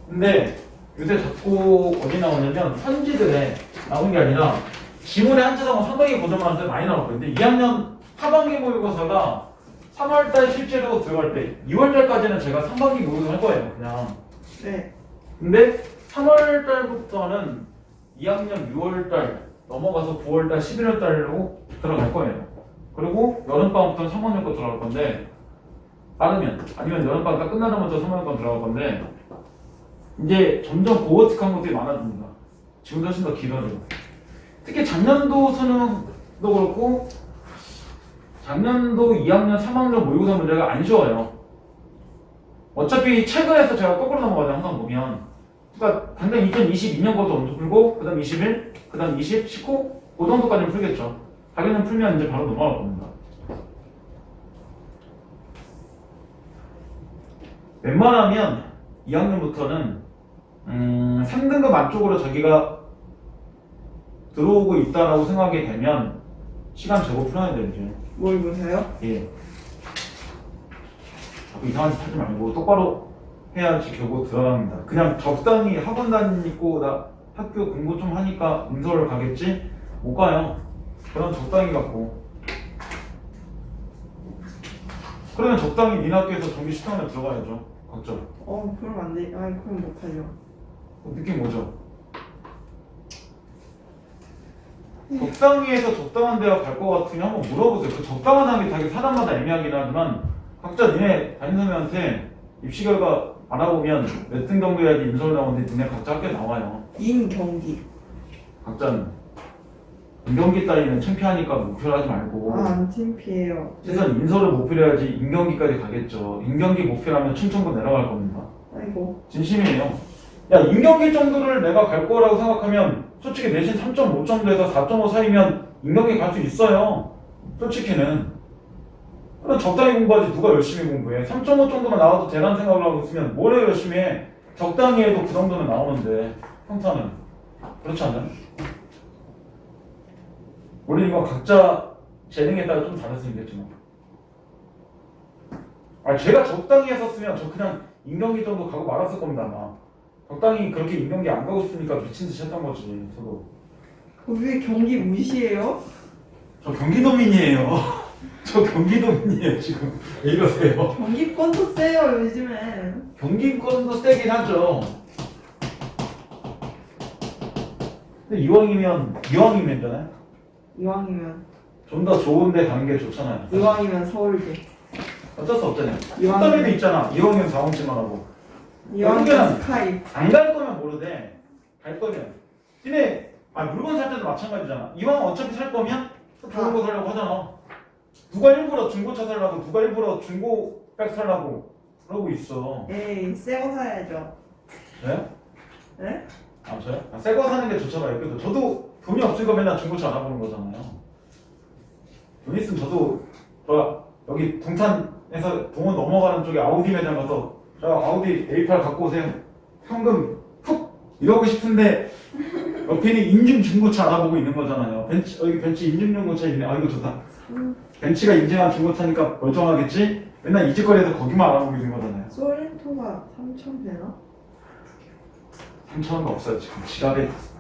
근데 요새 자꾸 어디 나오냐면 선지들에 나오는 게 아니라 지문의 한자성어 상당히 고정하는데 많이 나왔거든요. 2학년 하반기 모의고사가 3월달 실제로 들어갈 때 2월달까지는 제가 3반기 모의고사 할 거예요. 그냥. 네. 근데 3월달부터는 2학년 6월달 넘어가서 9월달, 11월달로 들어갈 거예요. 그리고 여름방학부터는 3학년 거 들어갈 건데 빠르면 아니면 여름방학 딱 끝나자마자 3학년 거 들어갈 건데 이제 점점 고어틱한 것들이 많아집니다. 지금도 훨씬 더 길어져요. 특히 작년도 수능도 그렇고 작년도 2학년, 3학년 모의고사 문제가 안 쉬워요. 어차피 최근에서 제가 거꾸로 넘어가죠. 항상 보면. 그러니까 당장 2022년 것도 먼저 풀고 그 다음 21, 그 다음 20, 19 그 정도까지는 풀겠죠. 자기는 풀면 이제 바로 넘어갈 겁니다. 웬만하면 2학년부터는 3등급 안쪽으로 자기가 들어오고 있다라고 생각이 되면 시간 재고 풀어야 돼요. 이제. 뭘 보세요? 예. 자꾸 이상한 짓 하지 말고 똑바로 해야지 결국 들어갑니다. 그냥 적당히 학원 다니고 나 학교 공부 좀 하니까 인서울 가겠지? 못 가요. 그럼 적당히 갖고. 그러면 적당히 니네 학교에서 정기 10강에 들어가야죠. 걱정. 그럼 안 돼. 아니, 그럼 못하죠. 느낌 뭐죠? 적당히 해서 적당한 대학 갈 것 같으면 한번 물어보세요. 그 적당한 학이 되게 사람마다 애매하긴 하지만 각자 니네 담임선생님한테 입시 결과 알아보면 몇 등 정도 해야지 인서울 나오는데 니네 각자 학교 나와요. 인경기. 각자는 인경기 따위는 창피하니까 목표를 하지 말고 안 창피해요. 최소한 인서울을 목표로 해야지 인경기까지 가겠죠. 인경기 목표라면 충청도 내려갈 겁니다. 아이고. 진심이에요. 야, 인경기 정도를 내가 갈 거라고 생각하면 솔직히 내신 3.5 정도에서 4.5 사이면 인경기 갈 수 있어요. 솔직히는. 그럼 적당히 공부하지 누가 열심히 공부해. 3.5 정도만 나와도 되라는 생각을 하고 있으면 뭘 해 열심히 해. 적당히 해도 그 정도는 나오는데 평타는. 그렇지 않나요? 우리 이거 각자 재능에 따라 좀 다르면 있겠지만. 제가 적당히 했었으면 저 그냥 인경기 정도 가고 말았을 겁니다 아마. 적당히 그렇게 인경기 안 가고 싶으니까 미친 듯이 했던 거지 저도. 왜 경기 무시해요? 저 경기도민이에요. 저 경기도민이에요 지금. 왜 이러세요? 경기권도 세요 요즘엔. 경기권도 세긴 하죠. 근데 이왕이면잖아요. 이왕이면 좀 더 좋은 데 가는 게 좋잖아요. 이왕이면 서울대. 어쩔 수 없잖아요. 이왕이면- 속담에도 있잖아. 이왕이면 4원씩만 하고. 이왕이면 결국에는 스카이. 안 갈 거면 모르되 갈 거면 근데 물건 살 때도 마찬가지잖아. 이왕 어차피 살 거면 또 좋은 거 사려고 하잖아. 누가 일부러 중고차 살라고 누가 일부러 중고백 살라고 그러고 있어. 에이 새거 사야죠. 네? 네? 저요? 새 거 사는 게 좋잖아요. 그래도 저도 돈이 없으니까 맨날 중고차 알아보는 거잖아요. 돈 있으면 저도 여기 동탄에서 동원 넘어가는 쪽에 아우디 매장 가서 저 아우디 A8 갖고 오세요. 현금 푹 이러고 싶은데 옆에는 인증 중고차 알아보고 있는 거잖아요. 여기 벤츠 인증 중고차 있네. 이거 좋다. 벤츠가 인증한 중고차니까 멀쩡하겠지? 맨날 이 짓거리에서 거기만 알아보고 있는 거잖아요. 소렌토가 3천 되나? 3,000원도 없어요 지금.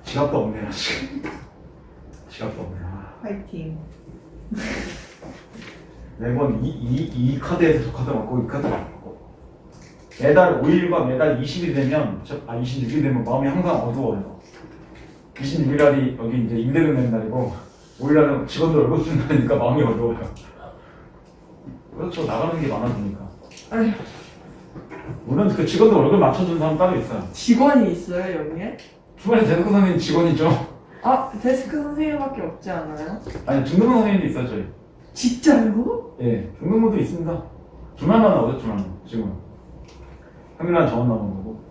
지갑도 없네요 지금. 지갑도 없네요. 파이팅. 매번 이 카드에서 저 카드 맞고 이 카드 맞고 매달 5일과 매달 20일이 되면 26일이 되면 마음이 항상 어두워요. 26일날이 여기 이제 임대료 내는 날이고 5일날은 직원들 월급 주는 날이니까 마음이 어두워요. 그렇죠. 나가는 게 많아지니까. 아휴. 물론 그 직원들 월급 맞춰주는 사람 따로 있어요. 직원이 있어요 여기에? 주말에 데스크 선생님 직원이죠. 데스크 선생님밖에 없지 않아요? 아니 중등부 선생님도 있어요 저희. 진짜로? 예, 중등부도 있습니다. 주말만 나오죠 주말만 지금. 평일날 저만 나오는 거고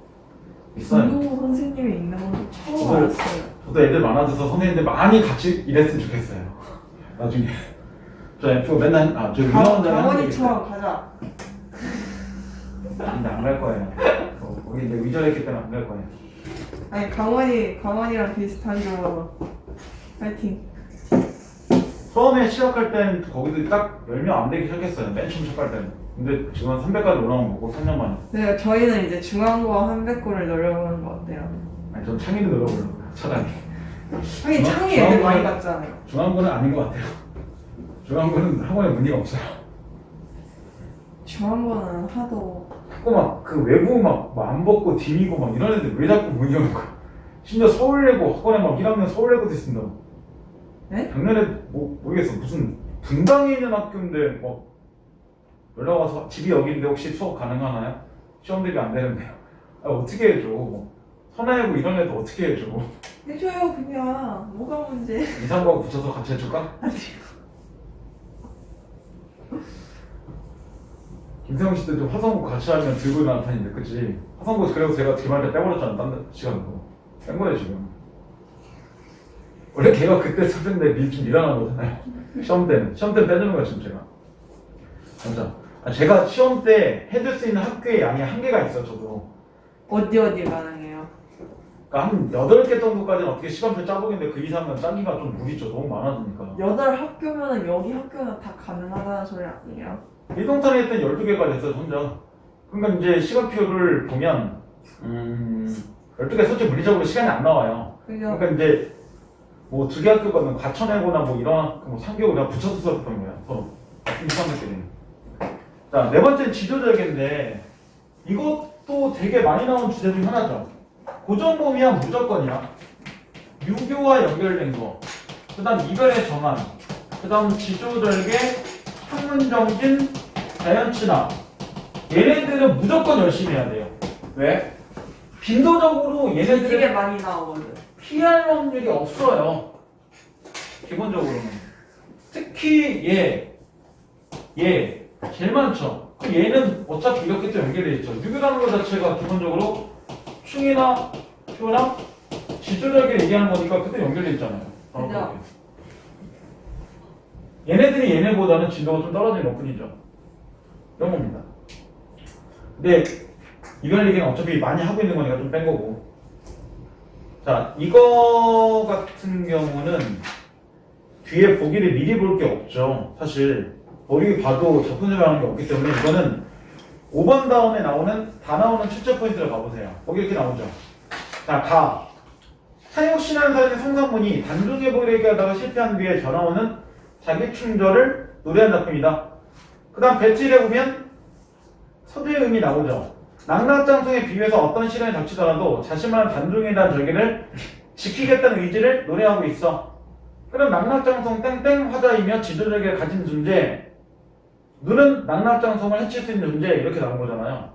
있어요. 중도 선생님이 있는 건 처음 저도- 알았어요. 저도 애들 많아져서 선생님들 많이 같이 일했으면 좋겠어요. 나중에 저 F 맨날 저 강원이처럼 가자. 근데 안 갈 거예요. 거기 이제 위절했기 때문에 안 갈 거예요. 아니 강원이랑 비슷한 거. 파이팅. 처음에 시작할 때는 거기도 딱 10명 안 되기 시작했어요. 맨 처음 시작할 때는. 근데 지금 한 300까지 올라온 거고 3년 만에. 네, 저희는 이제 중앙고와 한백고를 노려보는 거 어때요? 아니 전 창의도 늘어보려고요. 차라리. 하긴 창이 애들 많이 갔잖아요. 중앙고는 아닌 것 같아요. 중앙고는 학원에 문의가 없어요. 중앙고는 하도 자꾸 막 그 외부 안 벗고 디미고 막 이런 애들 왜 자꾸 문의 오는 거야. 심지어 서울예고 학원에 막 1학년 서울예고도 있습니다. 네? 작년에 모르겠어 무슨 분당에 있는 학교인데 막 연락 와서 집이 여기인데 혹시 수업 가능하나요? 시험 대비 안 되는데요. 어떻게 해줘? 선화예고 이런 애들 어떻게 해줘? 해줘요 그냥. 뭐가 문제? 이상과고 붙여서 같이 해줄까? 아니요. 임세영 씨도 좀 화성고 같이 하면 들고 나타는데 그치? 화성고 그래서 제가 기말에 빼버렸잖아. 딴 시간으로 뺀 거예요 지금. 원래 걔가 그때 선배인데 좀 일어난 거잖아요. 시험 때는 빼주는 거야 지금 제가. 맞아. 제가 시험 때 해줄 수 있는 학교의 양이 한계가 있어 저도. 어디 가능해요? 그러니까 한 8개 정도까지는 어떻게 시간표 짜보겠는데 그 이상은 짜기가 좀 무리죠. 너무 많아지니까. 8학교면은 여기 학교는 다 가능하다는 소리 아니에요? 일동탄에 했던 12개까지 했어요 혼자. 그러니까 이제 시간표를 보면 12개 솔직히 물리적으로 시간이 안 나와요. 그죠? 그러니까 이제 뭐 2개 학교거든 과천외고나 뭐 이런 뭐 3개월 다 붙여서 썼던 거야. 서로 같은 3학년끼리. 자, 네 번째는 지도절개인데 이것도 되게 많이 나온 주제 중 하나죠. 고정범위야 무조건이야. 유교와 연결된 거. 그 다음 이별의 정한. 그 다음 지도절개, 학문정진, 자연친화. 얘네들은 무조건 열심히 해야 돼요. 왜? 빈도적으로 되게 얘네들은 많이 나오거든. 피할 확률이 없어요. 기본적으로는. 특히 얘 제일 많죠. 그 얘는 어차피 이렇게 또 연결되어 있죠. 유교라는 것 자체가 기본적으로 충이나 표나 지도적인 얘기하는 거니까 그때 연결되어 있잖아요. 그죠. 얘네들이 얘네보다는 진도가 좀 떨어지는 것 뿐이죠. 이런 겁니다. 근데 이별 얘기는 어차피 많이 하고 있는 거니까 좀 뺀 거고. 자, 이거 같은 경우는 뒤에 보기를 미리 볼 게 없죠. 사실 거기 봐도 접근을 하는 게 없기 때문에 이거는 5번 다음에 다 나오는 출제 포인트를 봐보세요. 거기 이렇게 나오죠. 자, 사육신한 사람의 성산문이 단종해 보이게 하다가 실패한 뒤에 전화오는 자기 충절을 노래한 작품이다. 그 다음 배치를 해보면 서두의 의미 나오죠. 낙락장성에 비유해서 어떤 시련이 닥치더라도 자신만의 단종에 대한 절개를 지키겠다는 의지를 노래하고 있어. 그럼 낙락장성 땡땡 화자이며 지도절개를 가진 존재, 눈은 낙락장성을 해칠 수 있는 존재, 이렇게 나온 거잖아요.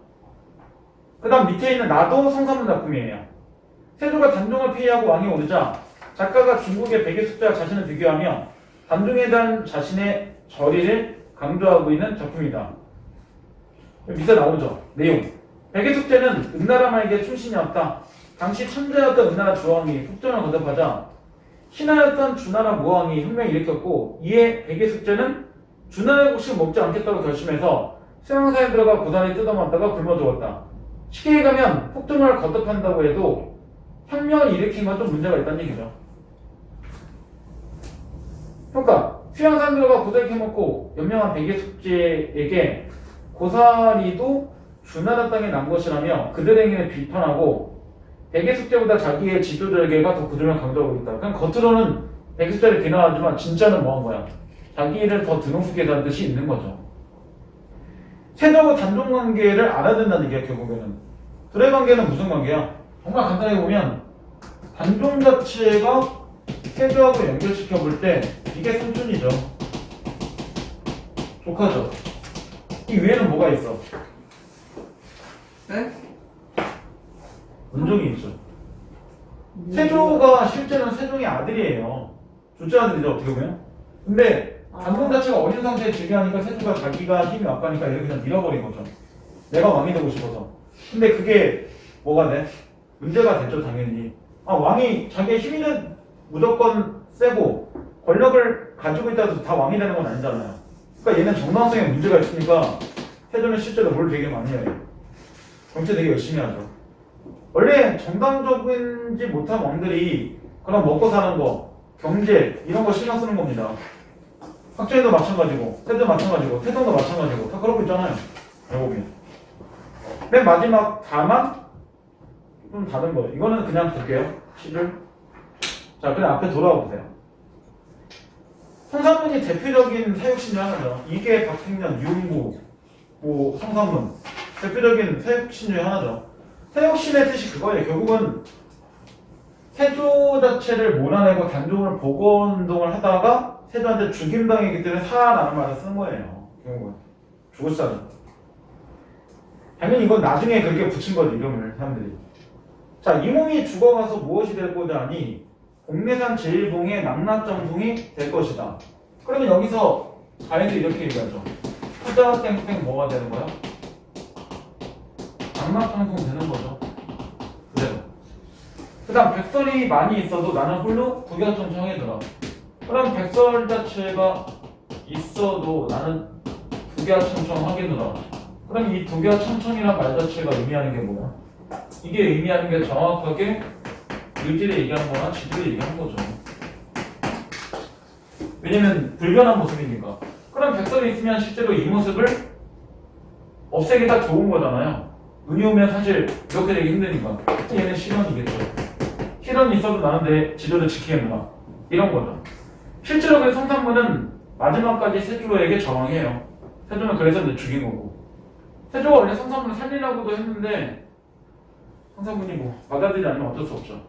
그 다음 밑에 있는 나도 성산문 작품이에요. 세조가 단종을 피해하고 왕이 오르자 작가가 중국의 백의숙자와 자신을 비교하며 단종에 대한 자신의 절의를 강조하고 있는 작품이다. 밑에 나오죠. 내용. 백의숙제는 은나라마에게 충신이었다. 당시 천자였던 은나라 주왕이 국정을 거듭하자 신하였던 주나라 무왕이 혁명을 일으켰고, 이에 백의숙제는 주나라의 곡식을 먹지 않겠다고 결심해서 수양사에 들어가 고사리 뜯어먹다가 굶어 죽었다. 쉽게 얘기하면 폭정을 거듭한다고 해도 혁명을 일으킨 건 좀 문제가 있다는 얘기죠. 그러니까 수양사에 들어가 고사리 캐먹고 연명한 백의숙제에게 고사리도 주나라 땅에 난 것이라며 그들의 행위를 비판하고 백의숙제보다 자기의 지도절개가 더 그들을 강조하고 있다. 그냥 겉으로는 백의숙제를 비난하지만 진짜는 뭐한 거야? 자기를 더 드높게 하는 뜻이 있는 거죠. 세조와 단종 관계를 알아야 된다는 얘기야. 결국에는 둘의 관계는 무슨 관계야? 정말 간단하게 보면 단종 자체가 세조하고 연결시켜 볼 때 이게 삼촌이죠. 조카죠. 이 위에는 뭐가 있어? 네? 은종이 있죠. 세조가 실제는 세종의 아들이에요. 둘째 아들이죠, 어떻게 보면. 근데 단종 자체가 어린 상태에 즉위하니까 세조가 자기가 힘이 약하니까 이렇게 그냥 밀어버린 거죠. 내가 왕이 되고 싶어서. 근데 그게 뭐가 돼? 문제가 됐죠, 당연히. 왕이 자기의 힘이는 무조건 세고 권력을 가지고 있다고 해서 다 왕이 되는 건 아니잖아요. 그러니까 얘는 정당성에 문제가 있으니까 세조는 실제로 뭘 되게 많이 해요. 정치 되게 열심히 하죠. 원래 정당적인지 못한 왕들이 그런 먹고 사는 거, 경제 이런 거 신경 쓰는 겁니다. 학자에도 마찬가지고, 태도 마찬가지고, 태동도 마찬가지고 다 그러고 있잖아요. 알고 보면. 맨 마지막 다만 좀 다른 거예요. 이거는 그냥 볼게요. 시를. 자, 그냥 앞에 돌아와 보세요. 성산문이 대표적인 사육신 중 하나죠. 이게 박택년, 유흥부, 뭐 성산문 대표적인 사육신 중에 하나죠. 사육신의 뜻이 그거예요. 결국은 세조 자체를 몰아내고 단종을 복원운동을 하다가 세조한테 죽임당했기 때문에 사라는 말을 쓴 거예요. 결국은 죽을 사람. 당연히 이건 나중에 그렇게 붙인 거죠, 이름을 사람들이. 자, 이 몸이 죽어가서 무엇이 될 거냐니 공내산 제1봉의 낙락정송이 될 것이다. 그러면 여기서 가해도 이렇게 얘기하죠. 후자 땡땡 뭐가 되는 거야? 낙낙방송 되는 거죠. 그대로. 그 다음 백설이 많이 있어도 나는 홀로 두개청청이더라. 그럼 백설 자체가 있어도 나는 두개청청하겠노라. 그럼 이 두개청청이란 말 자체가 의미하는 게 뭐야? 이게 의미하는 게 정확하게 의지를 얘기하는 거나 지지를 얘기하는 거죠. 왜냐면 불변한 모습이니까. 그럼 백설이 있으면 실제로 이 모습을 없애기가 좋은 거잖아요. 눈이 오면 사실 이렇게 되기 힘드니까. 얘는 실현이겠죠. 실현이 있어도 나는 내 지도를 지키겠노라. 이런 거죠. 실제로 그 성산문은 마지막까지 세조에게 저항해요. 세조는 그래서 이제 죽인 거고. 세조가 원래 성산문을 살리라고도 했는데 성산문이 뭐 받아들이지 않으면 어쩔 수 없죠.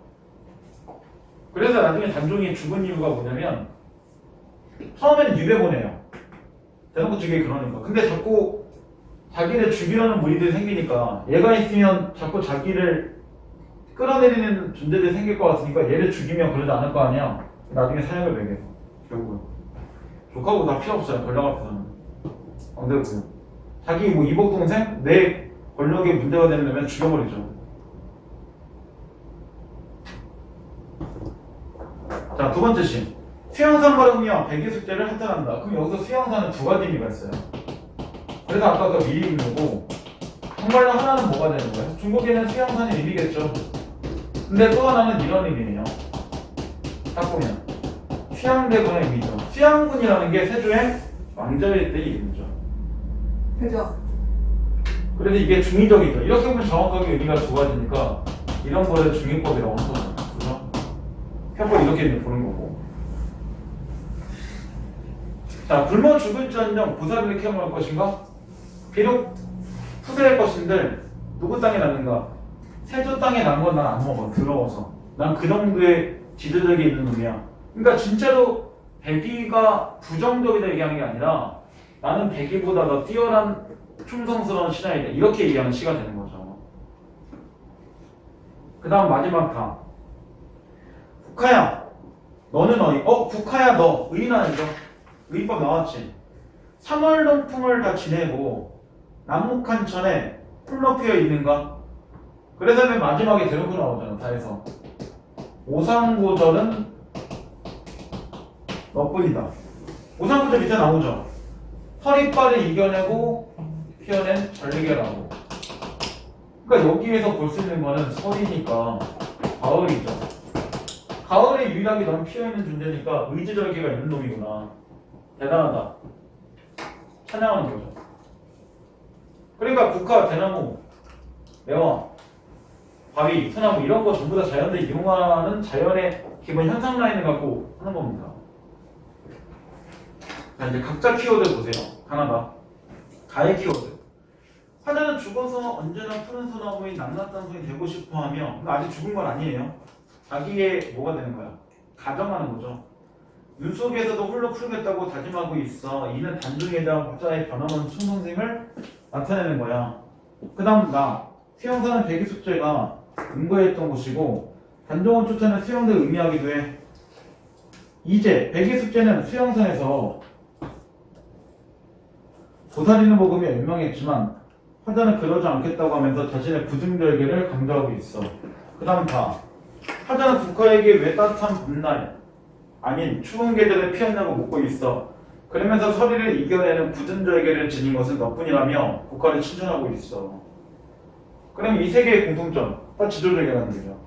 그래서 나중에 단종이 죽은 이유가 뭐냐면 처음에는 유배 보내요. 대놓고 죽이기 그러니까. 근데 자꾸 자기를 죽이려는 무리들이 생기니까 얘가 있으면 자꾸 자기를 끌어내리는 존재들이 생길 것 같으니까 얘를 죽이면 그러지 않을 거 아니야. 나중에 사약을 매게. 결국은. 족하고 다 필요 없어요. 권력 앞에서는. 안 되고요. 자기 뭐 이복 동생 내 권력에 문제가 되면 죽여버리죠. 자, 두 번째 시. 수양산과 흥미와 백의숙제를 하탈한다. 그럼 여기서 수양산은 두 가지 의미가 있어요. 그래서 아까 그 미리 읽고 정말로 하나는 뭐가 되는 거예요? 중국에는 수양산이 의미겠죠. 근데 또 하나는 이런 의미예요. 딱 보면 수양대군의 의미죠. 수양군이라는 게 세조의 왕자일 때 이름이죠. 그죠? 그래서 이게 중의적이죠. 이렇게 보면 정확하게 의미가 두 가지니까 이런 거를 중의법이라고 하는 거죠. 그죠? 편법 이렇게 이제 보는 거고. 자, 굶어 죽을지언정 보살을 키워먹을 것인가? 비록 후대할 것인들 누구 땅에 났는가? 세조 땅에 난 건 난 안 먹어. 더러워서. 난 그 정도의 지도력이 있는 놈이야. 그러니까 진짜로 백의가 부정적이다 얘기하는 게 아니라 나는 백의보다 더 뛰어난 충성스러운 신하이다. 이렇게 얘기하는 시가 되는 거죠. 그 다음 마지막 다. 국하야, 너는 어이? 국하야 너 의인아니죠? 의법 나왔지. 3월 동풍을 다 지내고 남북한 천에 풀로 피어 있는가? 그래서 맨 마지막에 대놓고 나오잖아. 다해서 오상고절은 너뿐이다. 오상고절 밑에 나오죠. 서리빨을 이겨내고 피어낸 절개라고. 그러니까 여기에서 볼 수 있는 거는 설이니까 가을이죠. 가을에 유일하게 넌 피어있는 존재니까 의지절개가 있는 놈이구나. 대단하다. 찬양하는 거죠. 그러니까 국화, 대나무, 매화, 바위, 소나무 이런 거 전부 다 자연을 이용하는 자연의 기본 현상 라인을 갖고 하는 겁니다. 자, 이제 각자 키워드 보세요. 하나가 가의 키워드. 화자는 죽어서 언제나 푸른 소나무인 낙낙단송이 되고 싶어하며, 아직 죽은 건 아니에요. 자기의 뭐가 되는 거야? 가정하는 거죠. 눈 속에서도 홀로 풀겠다고 다짐하고 있어. 이는 단중에 대한 화자의 변함없는 충성심을 나타내는 거야. 그 다음 수양사는 백의숙제가 근거했던 곳이고 단종을 쫓아낸 수양대 의미하기도 해. 이제 백의숙제는 수양사에서 보살이는 복음이 유명했지만 화자는 그러지 않겠다고 하면서 자신의 부증절개를 강조하고 있어. 그 다음 화자는 국가에게 왜 따뜻한 봄날 아닌 추운 계절에 피었냐고 묻고 있어. 그러면서 서리를 이겨내는 부증절개를 지닌 것은 너뿐이라며 국가를 칭찬하고 있어. 그럼 이 세 개의 공통점 다 지도절개라는 거죠.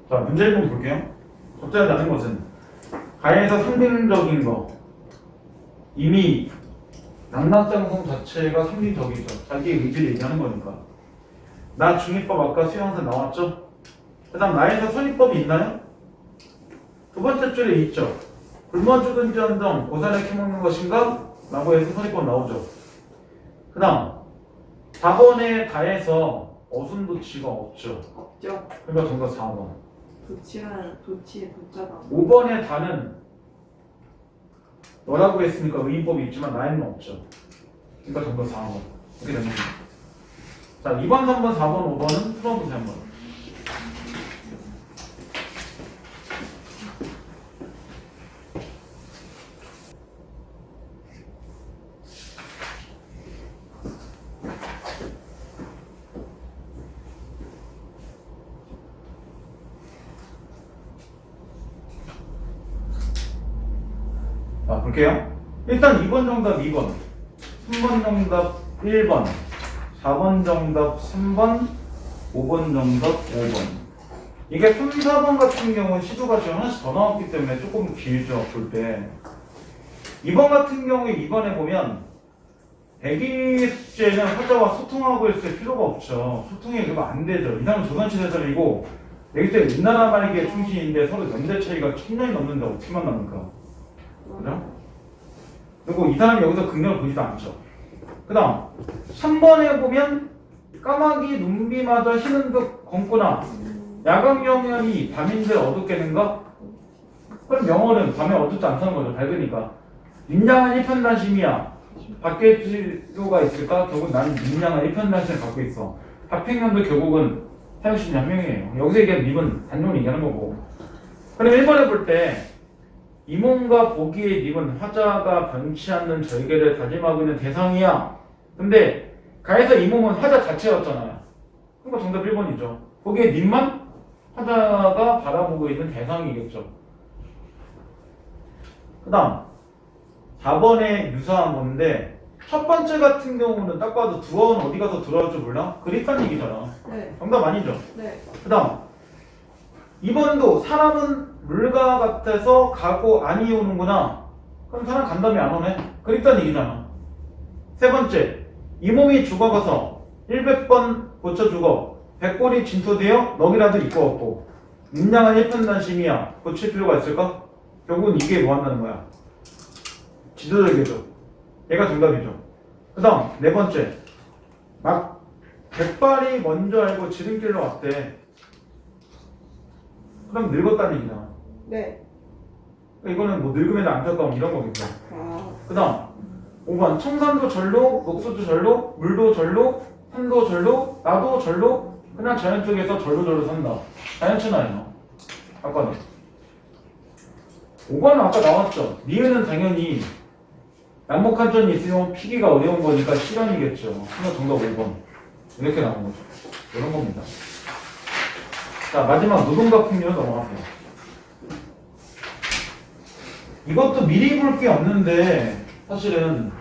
자, 문제를 좀 볼게요. 적절하지 않은 것은 가에서 상징적인 거, 이미 낙낙장성 자체가 상징적이죠. 자기의 의지를 얘기하는 거니까. 나 중의법 아까 수양사 나왔죠? 그 다음 나에서 선의법이 있나요? 두 번째 줄에 있죠. 굶어 죽은지언정 고사를 캐먹는 것인가? 라고 해서 선의법 나오죠. 그 다음 4번에 다해서 어순도치가 없죠. 없죠. 그러니까 정답 4번. 도치는 도치의 도자가. 5번에 다는 너라고 했으니까 의인법이 있지만 나에는 없죠. 그러니까 정답 4번. 이렇게 됩니다. 자, 2번, 3번, 4번, 5번은 풀어보세요 한번. 자, 볼게요. 일단 2번 정답 2번, 3번 정답 1번, 4번 정답 3번, 5번 정답 5번. 이게 3, 4번 같은 경우는 시도가 지금 하나씩 더 나왔기 때문에 조금 길죠, 볼 때. 2번 같은 경우에 2번에 보면 대기 숙제는 화자와 소통하고 있을 필요가 없죠. 소통이 그러면 안 되죠. 이 사람은 조선시대사람이고 여기 때 우리나라 말기의 충신인데 서로 연대 차이가 1000년이 넘는데 어떻게 만납니까? 그죠? 그리고 이 사람이 여기서 긍정을 보지도 않죠. 그 다음 3번에 보면 까마귀 눈비마저 희는 듯 검구나 야광 영현이 밤인데 어둡겠는가? 그럼 영어는 밤에 어둡지 않다는 거죠. 밝으니까. 민량한 1편단심이야. 바뀔 필요가 있을까? 결국 나는 민량한 1편단심을 갖고 있어. 박팽년도 결국은 사유신 한 명이에요. 여기서 얘기한 립은 단종을 얘기하는 거고. 그럼 1번에 볼 때 이몽과 보기의 립은 화자가 변치 않는 절개를 다짐하고 있는 대상이야. 근데 가에서 이몽은 화자 자체였잖아요. 그러니까 정답 1번이죠. 보기의 립만 화자가 바라보고 있는 대상이겠죠. 그 다음 4번에 유사한 건데 첫 번째 같은 경우는 딱 봐도 두어는 어디 가서 들어갈 줄 몰라? 그립다는 얘기잖아. 네. 정답 아니죠? 네. 그 다음 2번도 사람은 물과 같아서 가고 아니 오는구나. 그럼 사람 간다음에 안 오네? 그립다는 얘기잖아. 세 번째 이 몸이 죽어가서 100번 고쳐 죽어 100골이 진토되어 넋이라도 입고 없고 민량한 1편단심이야. 고칠 필요가 있을까? 결국은 이게 뭐 한다는 거야? 지도적이죠. 얘가 정답이죠. 그 다음 네 번째 막 백발이 먼저 알고 지름길로 왔대. 그럼 늙었다는 얘기잖아. 네. 이거는 뭐 늙음에도 안타까움 이런 거겠죠. 아. 그 다음 5번 청산도 절로 녹수도 절로 물도 절로 산도 절로 나도 절로 그냥 자연 쪽에서 절로 산다. 자연친화예요. 아까는 5번은 아까 나왔죠. 니은은 당연히 양목한전이 있으면 피기가 어려운 거니까 실현이겠죠. 그냥 정답 5번 이렇게 나온 거죠. 이런 겁니다. 자 마지막 노동과 풍요로 넘어가세요. 이것도 미리 볼 게 없는데 사실은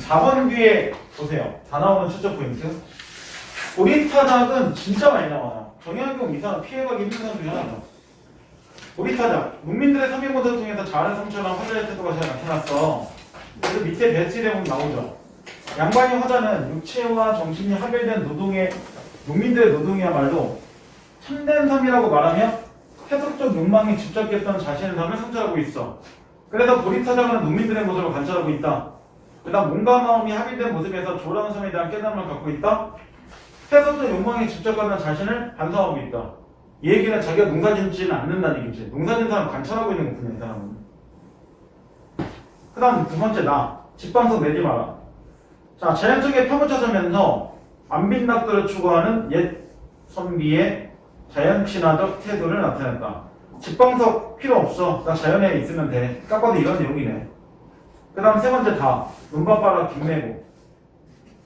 4번 뒤에 보세요. 다 나오는 추적 포인트. 고리타작은 진짜 많이 나와요. 정약용 이상 피해가기 힘든 사람 중에 하나죠. 고리타작. 농민들의 서민모델을 통해서 자아를 성취하는 화자의 태도가 잘 나타났어. 그래서 밑에 배치에 보면 나오죠. 양반이 화자는 육체와 정신이 합일된 노동의 농민들의 노동이야말로 참된 삶이라고 말하며 세속적 욕망에 집착했던 자신의 삶을 성취하고 있어. 그래서 고리타작은 농민들의 모습을 관찰하고 있다. 그 다음 몸과 마음이 합일된 모습에서 조라운 삶에 대한 깨달음을 갖고 있다. 세속적 욕망에 집착하는 자신을 반성하고 있다. 이 얘기는 자기가 농사짓지는 않는다는 얘기지. 농사짓는 사람 관찰하고 있는 거군요, 이 사람은. 그 다음 두 번째 직방석 내지 마라. 자, 자연 속에 파묻혀서면서 안빈낙도를 추구하는 옛 선비의 자연 친화적 태도를 나타냈다. 직방석 필요 없어. 나 자연에 있으면 돼. 딱 봐도 이런 내용이네. 그 다음 세 번째 눈바빠라 김매고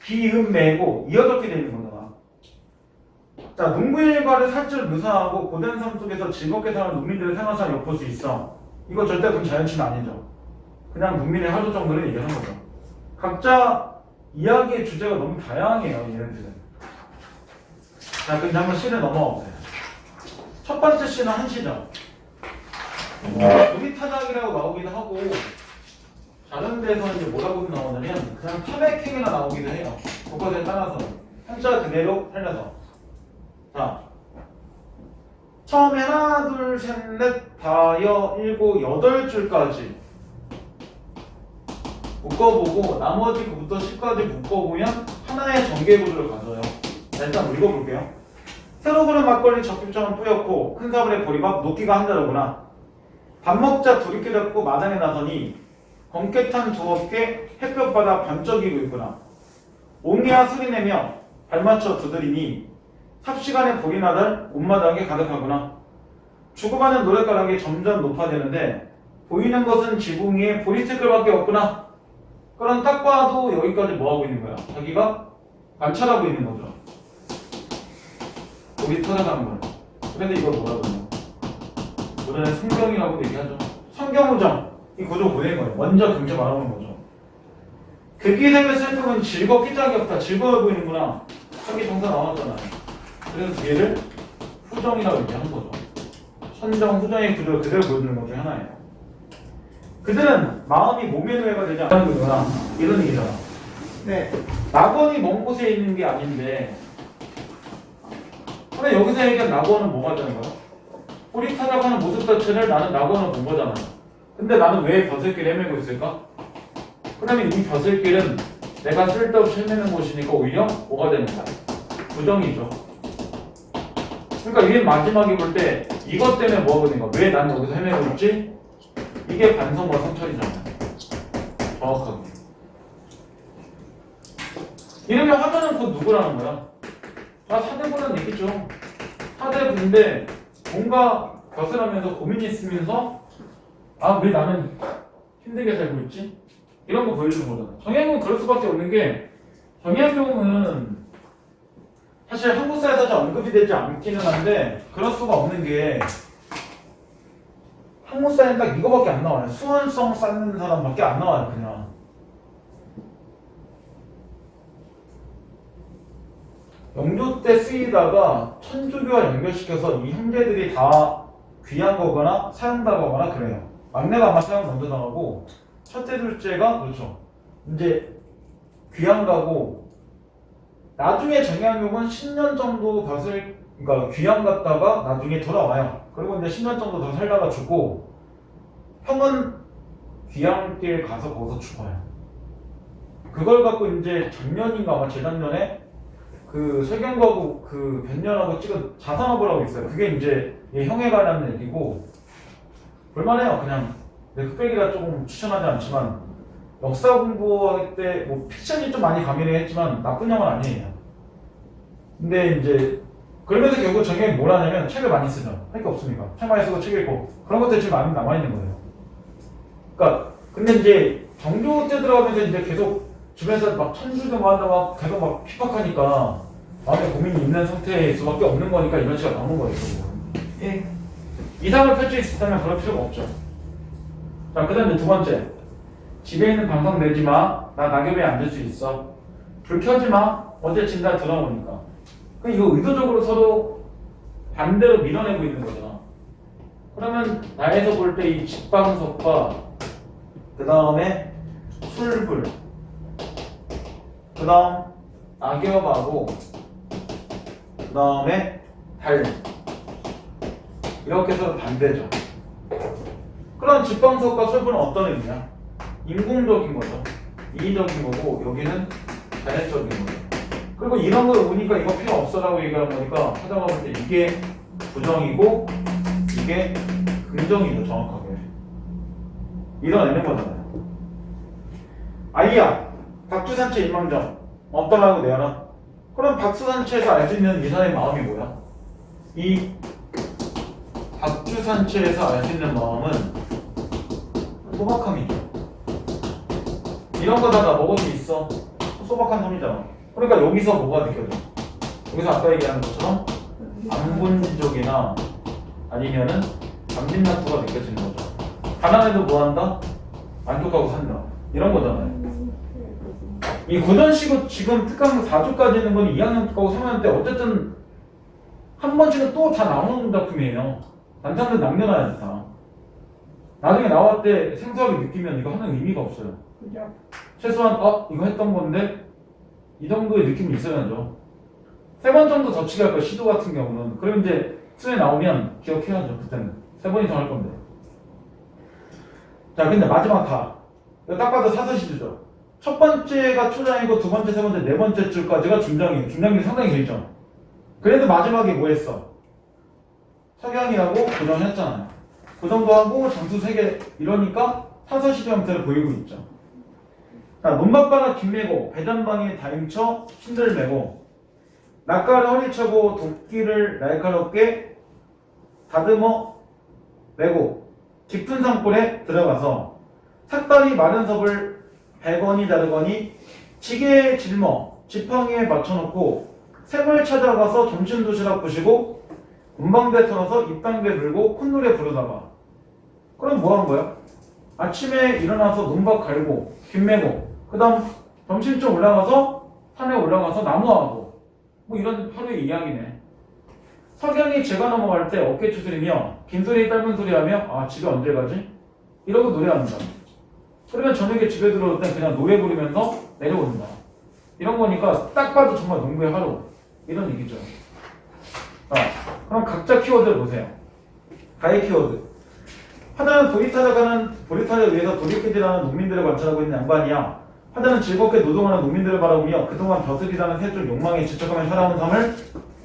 기음매고 이어졌게 되어 있는 거잖아. 자, 농부 일과를 살짝 묘사하고 고된 삶 속에서 즐겁게 사는 농민들의 생활상을 엿볼 수 있어. 이거 절대 그럼 자연친 아니죠. 그냥 농민의 하루 정도를 얘기하는 거죠. 각자 이야기의 주제가 너무 다양해요, 얘네들은. 자, 근데 한번 시를 넘어가 보세요. 첫 번째 시는 한시죠. 고리타작이라고 나오기도 하고 다른 데서 이제 뭐라고 나오냐면 그냥 탐액행위나 나오기도 해요. 교과서에 따라서 한자 그대로 살려서. 자, 처음에 하나, 둘, 셋, 넷, 다여, 일곱, 여덟 줄까지 묶어보고 나머지 부터 10까지 묶어보면 하나의 전개 구조를 가져요. 자, 일단 읽어볼게요. 새로 그런 막걸리 적집처럼 뿌옇고 큰 사물의 보리밥 녹기가 한자로구나. 밥 먹자 두리끼 잡고 마당에 나서니 검게 탄 두 어깨 햇볕 받아 번쩍이고 있구나. 옹이야 소리내며 발맞춰 두드리니 삽시간에 보리 나달 온마당에 가득하구나. 죽어가는 노랫가락이 점점 높아지는데 보이는 것은 지붕 위에 보리색깔밖에 없구나. 그럼 딱 봐도 여기까지 뭐하고 있는 거야? 자기가 관찰하고 있는 거죠. 보리 터져가는 거예요. 그래서 이걸 뭐라고 해요? 우리는 성경이라고도 얘기하죠. 성경우정. 이 구조 보낸 거예요. 먼저 경제 말하는 거죠. 극기생의 슬픔은 즐겁기 짝이 없다. 즐거워 보이는구나. 여기 동사 나왔잖아요. 그래서 뒤에를 후정이라고 얘기하는 거죠. 선정, 후정의 구조를 그대로 보여주는 것 중에 하나예요. 그들은 마음이 몸의 노예가 되지 않는 거구나. 이런 얘기잖아. 네. 낙원이 먼 곳에 있는 게 아닌데, 근데 여기서 얘기한 낙원은 뭐가 되는 거야? 우리 타락하는 모습 자체를 나는 낙원을 본 거잖아요. 근데 나는 왜 벼슬길을 헤매고 있을까? 그러면 이 벼슬길은 내가 쓸데없이 헤매는 곳이니까 오히려 뭐가 되는 거야? 부정이죠. 그러니까 이게 마지막에 볼 때 이것 때문에 뭐가 되는 거야? 왜 난 여기서 헤매고 있지? 이게 반성과 성찰이잖아요. 정확하게. 이러면 하면은 곧 누구라는 거야? 아, 사대보다는 있겠죠. 사대부인데 뭔가 벼슬하면서 고민이 있으면서 아, 왜 나는 힘들게 살고 있지? 이런 거 보여주는 거잖아. 정약용은 그럴 수밖에 없는 게 정약용은 사실 한국사에서 잘 언급이 되지 않기는 한데 그럴 수가 없는 게 한국사에는 딱 이거밖에 안 나와요. 수원성 쌓는 사람밖에 안 나와요. 그냥 영조 때 쓰이다가 천주교와 연결시켜서 이 형제들이 다 귀한 거거나 사용당하거나 그래요. 막내가 아마 사용 먼저 당하고 첫째 둘째가 그렇죠. 이제 귀양 가고 나중에 정약용은 10년 정도 벼슬 그러니까 귀양 갔다가 나중에 돌아와요. 그리고 이제 10년 정도 더 살다가 죽고 형은 귀양길 가서 거기서 죽어요. 그걸 갖고 이제 작년인가 아마 재작년에 그 설경구하고 그 변년하고 찍은 자산어보라고 있어요. 그게 이제 얘 형에 관한 얘기고 볼만해요. 그냥 내 흑백이라 조금 추천하지 않지만 역사 공부할 때 뭐 픽션이 좀 많이 가미를 했지만 나쁜 영화는 아니에요. 근데 이제 그러면서 결국 정형이 뭘 하냐면 책을 많이 쓰죠. 할 게 없으니까 책 많이 쓰고 책 읽고 그런 것들이 지금 많이 남아있는 거예요. 그러니까 근데 이제 정조 때 들어가면서 이제 계속 주변에서 막 천주교 한다 막 계속 막 핍박하니까 마음에 고민이 있는 상태일 수밖에 없는 거니까 이런 식으로 나오는 거예요. 예. 이상을 펼칠 수 있다면 그럴 필요가 없죠. 자, 그 다음에 두 번째. 집에 있는 방송 내지 마. 나 낙엽에 앉을 수 있어. 불 켜지 마. 어제 진단 들어오니까. 이거 의도적으로 서로 반대로 밀어내고 있는 거잖아. 그러면 나에서 볼 때 이 집방석과 그 다음에 술불 그 다음 낙엽하고 그 다음에 달 이렇게 해서 반대죠. 그럼 집방석과 술불은 어떤 의미냐? 인공적인 거죠. 이의적인 거고 여기는 자연적인 거죠. 그리고 이런 걸 보니까 이거 필요 없어라고 얘기하는 거니까 찾아가 볼 때 이게 부정이고 이게 긍정이죠. 정확하게 밀어내는 거잖아요. 아이야 박주산채 일망정 없다라고 내어라. 그럼 박주산채에서 알 수 있는 이 사람의 마음이 뭐야? 이 박주산채에서 알 수 있는 마음은 소박함이죠. 이런 거 다 먹을 수 있어. 소박한 놈이잖아. 그러니까 여기서 뭐가 느껴져? 여기서 아까 얘기하는 것처럼 안본적이나 아니면은 감진낙도가 느껴지는 거죠. 가난해도 뭐한다? 만족하고 산다. 이런 거잖아요. 이 고전시고 지금 특강 4주까지 있는 건 2학년 특하고 3학년 때 어쨌든 한 번씩은 또 다 나오는 작품이에요. 단상들 남겨놔야 다. 나중에 나올 때 생소하게 느끼면 이거 하는 의미가 없어요. 그죠. 최소한 이거 했던 건데 이 정도의 느낌이 있어야죠. 3번 정도 더 치게 할 거예요. 시도 같은 경우는. 그럼 이제 수에 나오면 기억해야죠. 그때는 3번 이상 할 건데. 자, 근데 마지막 다 이거 딱 봐도 사서시주죠. 첫 번째가 초장이고 두 번째, 세 번째, 네 번째 줄까지가 중장이에요. 중장이 상당히 길죠. 그래도 마지막에 뭐 했어? 석양이라고 고정했잖아요. 그 정도 하고 장수 3개 이러니까 사서시주 형태를 보이고 있죠. 자, 논밭바라 김매고 배전방에 다임쳐 신들을 메고 낯가를 허리쳐고 도끼를 날카롭게 다듬어 메고 깊은 산골에 들어가서 삭다리 마른 섭을 베거니 다르거니 지게에 짊어 지팡이에 맞춰놓고 샘을 찾아가서 점심 도시락 부시고 군방대 털어서 입당배 불고 콧노래 부르다가 그럼 뭐 한 거야? 아침에 일어나서 논밭 갈고 김 메고 그 다음 점심쯤 올라가서 산에 올라가서 나무하고 뭐 이런 하루의 이야기네. 석양이 제가 넘어갈 때 어깨 추스리며 긴 소리 짧은 소리 하며 아 집에 언제 가지? 이러고 노래합니다. 그러면 저녁에 집에 들어올 땐 그냥 노래 부르면서 내려온다. 이런 거니까 딱 봐도 정말 농부의 하루 이런 얘기죠. 자, 그럼 각자 키워드를 보세요. 가의 키워드. 하나는 보리타를 위해서 도리깨질하는 농민들을 관찰하고 있는 양반이야. 하나는 즐겁게 노동하는 농민들을 바라보며 그동안 벼슬이라는 셋 중 욕망에 지쳐가며 살아온 삶을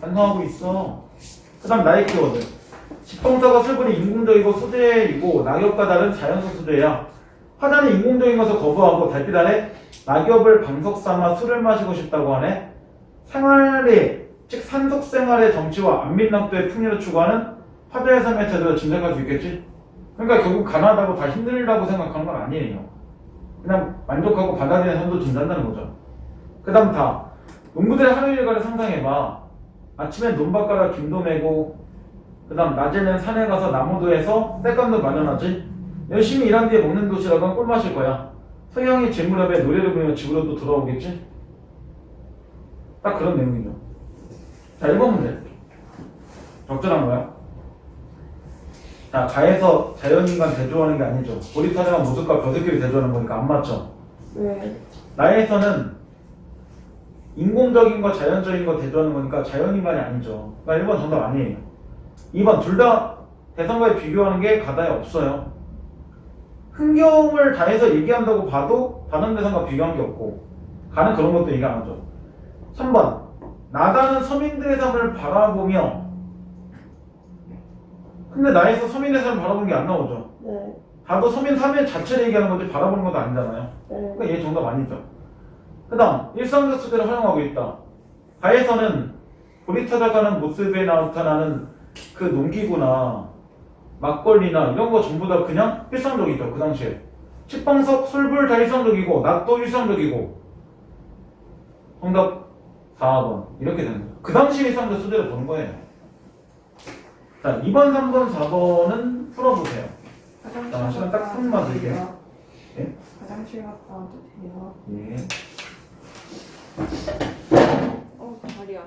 반성하고 있어. 그 다음 나의 키워드. 집봉사가 술분이 인공적이고 소재이고 낙엽과 다른 자연소 소재야. 하나는 인공적인 것을 거부하고 달빛 아래 낙엽을 방석 삼아 술을 마시고 싶다고 하네. 생활의, 즉 산속 생활의 정치와 안민낙도의 풍요를 추구하는 화자의 삶의 태도를 짐작할 수 있겠지? 그러니까 결국 가난하다고 다 힘들다고 생각하는 건 아니에요. 그냥 만족하고 받아들이는 삶도 준다는 거죠. 그 다음 다. 농부들의 하루 일과를 상상해봐. 아침에 논밭 가라 김도 메고 그 다음 낮에는 산에 가서 나무도에서 땔감도 마련하지. 열심히 일한 뒤에 먹는 도시락은 꿀맛일 거야. 서양이 제 무렵에 노래를 부르며 집으로 또 돌아오겠지? 딱 그런 내용이죠. 자, 1번 문제. 적절한 거야. 자, 가에서 자연인간 대조하는 게 아니죠. 보리타자가 모습과 벼슬끼리 대조하는 거니까 안 맞죠. 네. 나에서는 인공적인 거 자연적인 거 대조하는 거니까 자연인간이 아니죠. 그러니까 1번 정답 아니에요. 2번 둘 다 대상과에 비교하는 게 가다에 없어요. 흥경을 다해서 얘기한다고 봐도 다른 대상과 비교한 게 없고 가는 그런 것도 얘기 안 하죠. 3번 나다는 서민들의 삶을 바라보며 근데 나에서 서민의 삶을 바라보는 게 안 나오죠. 네. 다도 서민 삶의 자체를 얘기하는 거지 바라보는 것도 아니잖아요. 네. 그러니까 얘 정답 아니죠. 그 다음 일상적 소재를 활용하고 있다. 가에서는 보리타자가는 모습에 나타나는 그 농기구나 막걸리나 이런 거 전부 다 그냥 일상적이죠. 그 당시에 식빵석, 술불 다 일상적이고 낮도 일상적이고 정답 4번 이렇게 되는 거예요. 그 당시 일상적 소재를 보는 거예요. 자 2번, 3번, 4번은 풀어보세요. 자, 시간 딱 3분만 드릴게요. 예? 화장실 갔다 와도 돼요. 예. 다리야.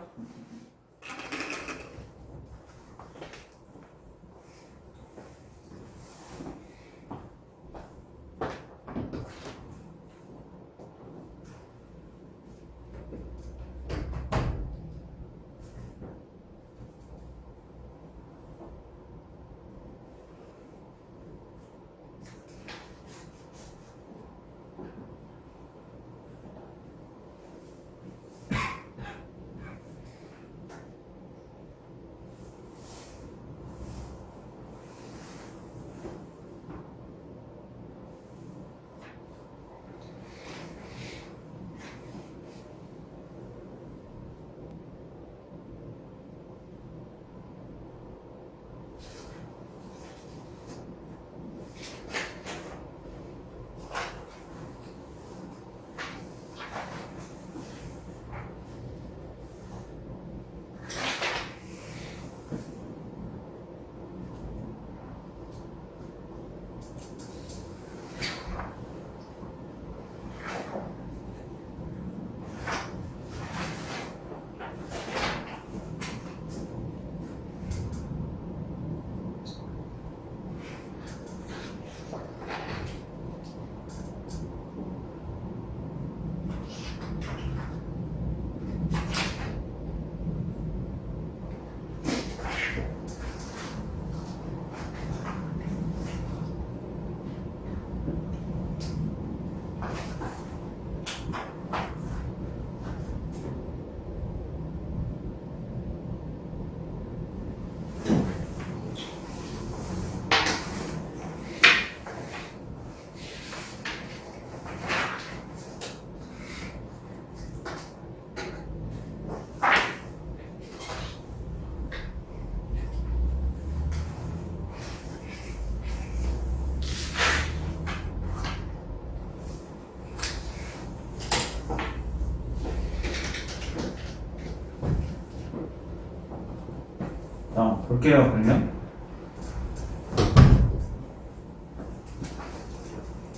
자, 볼게요, 그러면.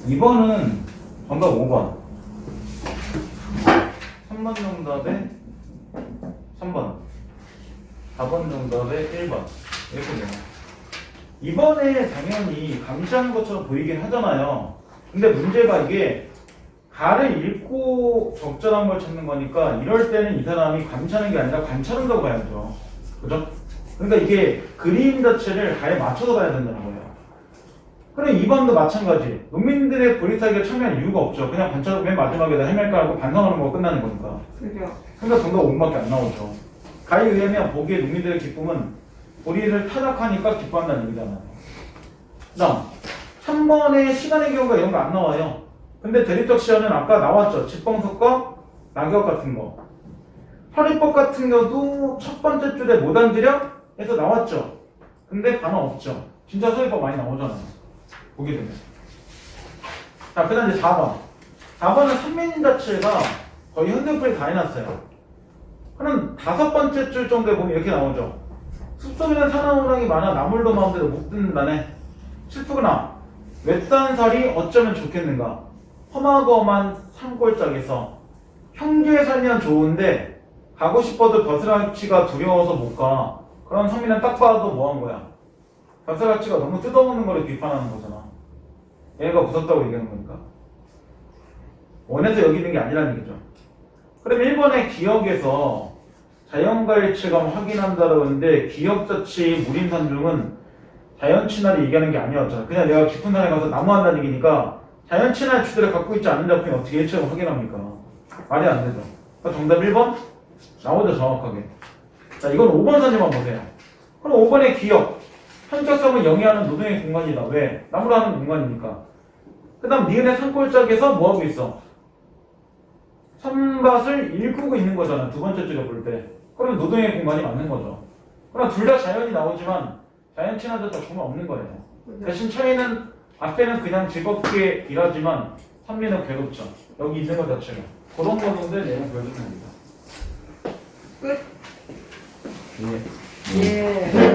2번은 정답 5번. 3번 정답에 3번. 4번 정답에 1번. 이렇게 돼요. 이번에 당연히 감시하는 것처럼 보이긴 하잖아요. 근데 문제가 이게 가를 읽고 적절한 걸 찾는 거니까 이럴 때는 이 사람이 감시하는 게 아니라 관찰한다고 봐야죠. 그죠? 그러니까 이게 그림 자체를 가에 맞춰서 봐야 된다는 거예요. 그럼 2번도 마찬가지. 농민들의 보리타기를 참여할 이유가 없죠. 그냥 관찰 맨 마지막에다 해맑까 하고 반성하는 거가 끝나는 거니까. 그죠. 그러니까 정답 5번밖에 안 나오죠. 가에 의하면 보기에 농민들의 기쁨은 보리를 타작하니까 기뻐한다는 얘기잖아요. 다음 3번에 시간의 경우가 이런 거 안 나와요. 근데 대립적 시연은 아까 나왔죠. 집방석과 낙엽 같은 거. 파리법 같은 경우도 첫 번째 줄에 못 앉으려 해서 나왔죠. 근데 단어 없죠. 진짜 소리법 많이 나오잖아요. 보게 되면. 자, 그 다음 이제 4번. 4번은 선민인 자체가 거의 현대풀이 다 해놨어요. 그럼 5번째 줄 정도에 보면 이렇게 나오죠. 숲속에는 사나우랑이 많아 나물도 마음대로 못 듣는다네. 슬프구나. 외딴 살이 어쩌면 좋겠는가. 험하고 험한 산골짜기에서 형제에 살면 좋은데 가고 싶어도 벼슬아치가 두려워서 못 가. 그럼 성민은 딱 봐도 뭐 한 거야? 벼슬아치가 너무 뜯어먹는 거를 비판하는 거잖아. 얘가 무섭다고 얘기하는 거니까. 원해서 여기는 게 아니라는 얘기죠. 그럼 1번의 기억에서 자연과의 일체감 확인한다라고 했는데 기억 자체의 무림산중은 자연친화를 얘기하는 게 아니었잖아. 그냥 내가 깊은 산에 가서 나무한다는 얘기니까 자연친화의 주제를 갖고 있지 않은 작품이 어떻게 일체감을 확인합니까? 말이 안 되죠. 그러니까 정답 1번 나오죠, 정확하게. 자, 이건 5번 사진만 보세요. 그럼 5번의 기억 현격성을 영위하는 노동의 공간이다. 왜? 나무로 하는 공간이니까. 그 다음 니은의 산골짜기에서 뭐하고 있어? 선밭을 일구고 있는 거잖아. 두 번째 줄에 볼 때. 그러면 노동의 공간이 맞는 거죠. 그럼 둘 다 자연이 나오지만 자연 친화도 작품은 없는 거예요. 대신 차이는 앞에는 그냥 즐겁게 일하지만 선미는 괴롭죠. 여기 있는 것 자체가. 그런 거 정도의 내용 보여주면 됩니다. 끝. 예. 예.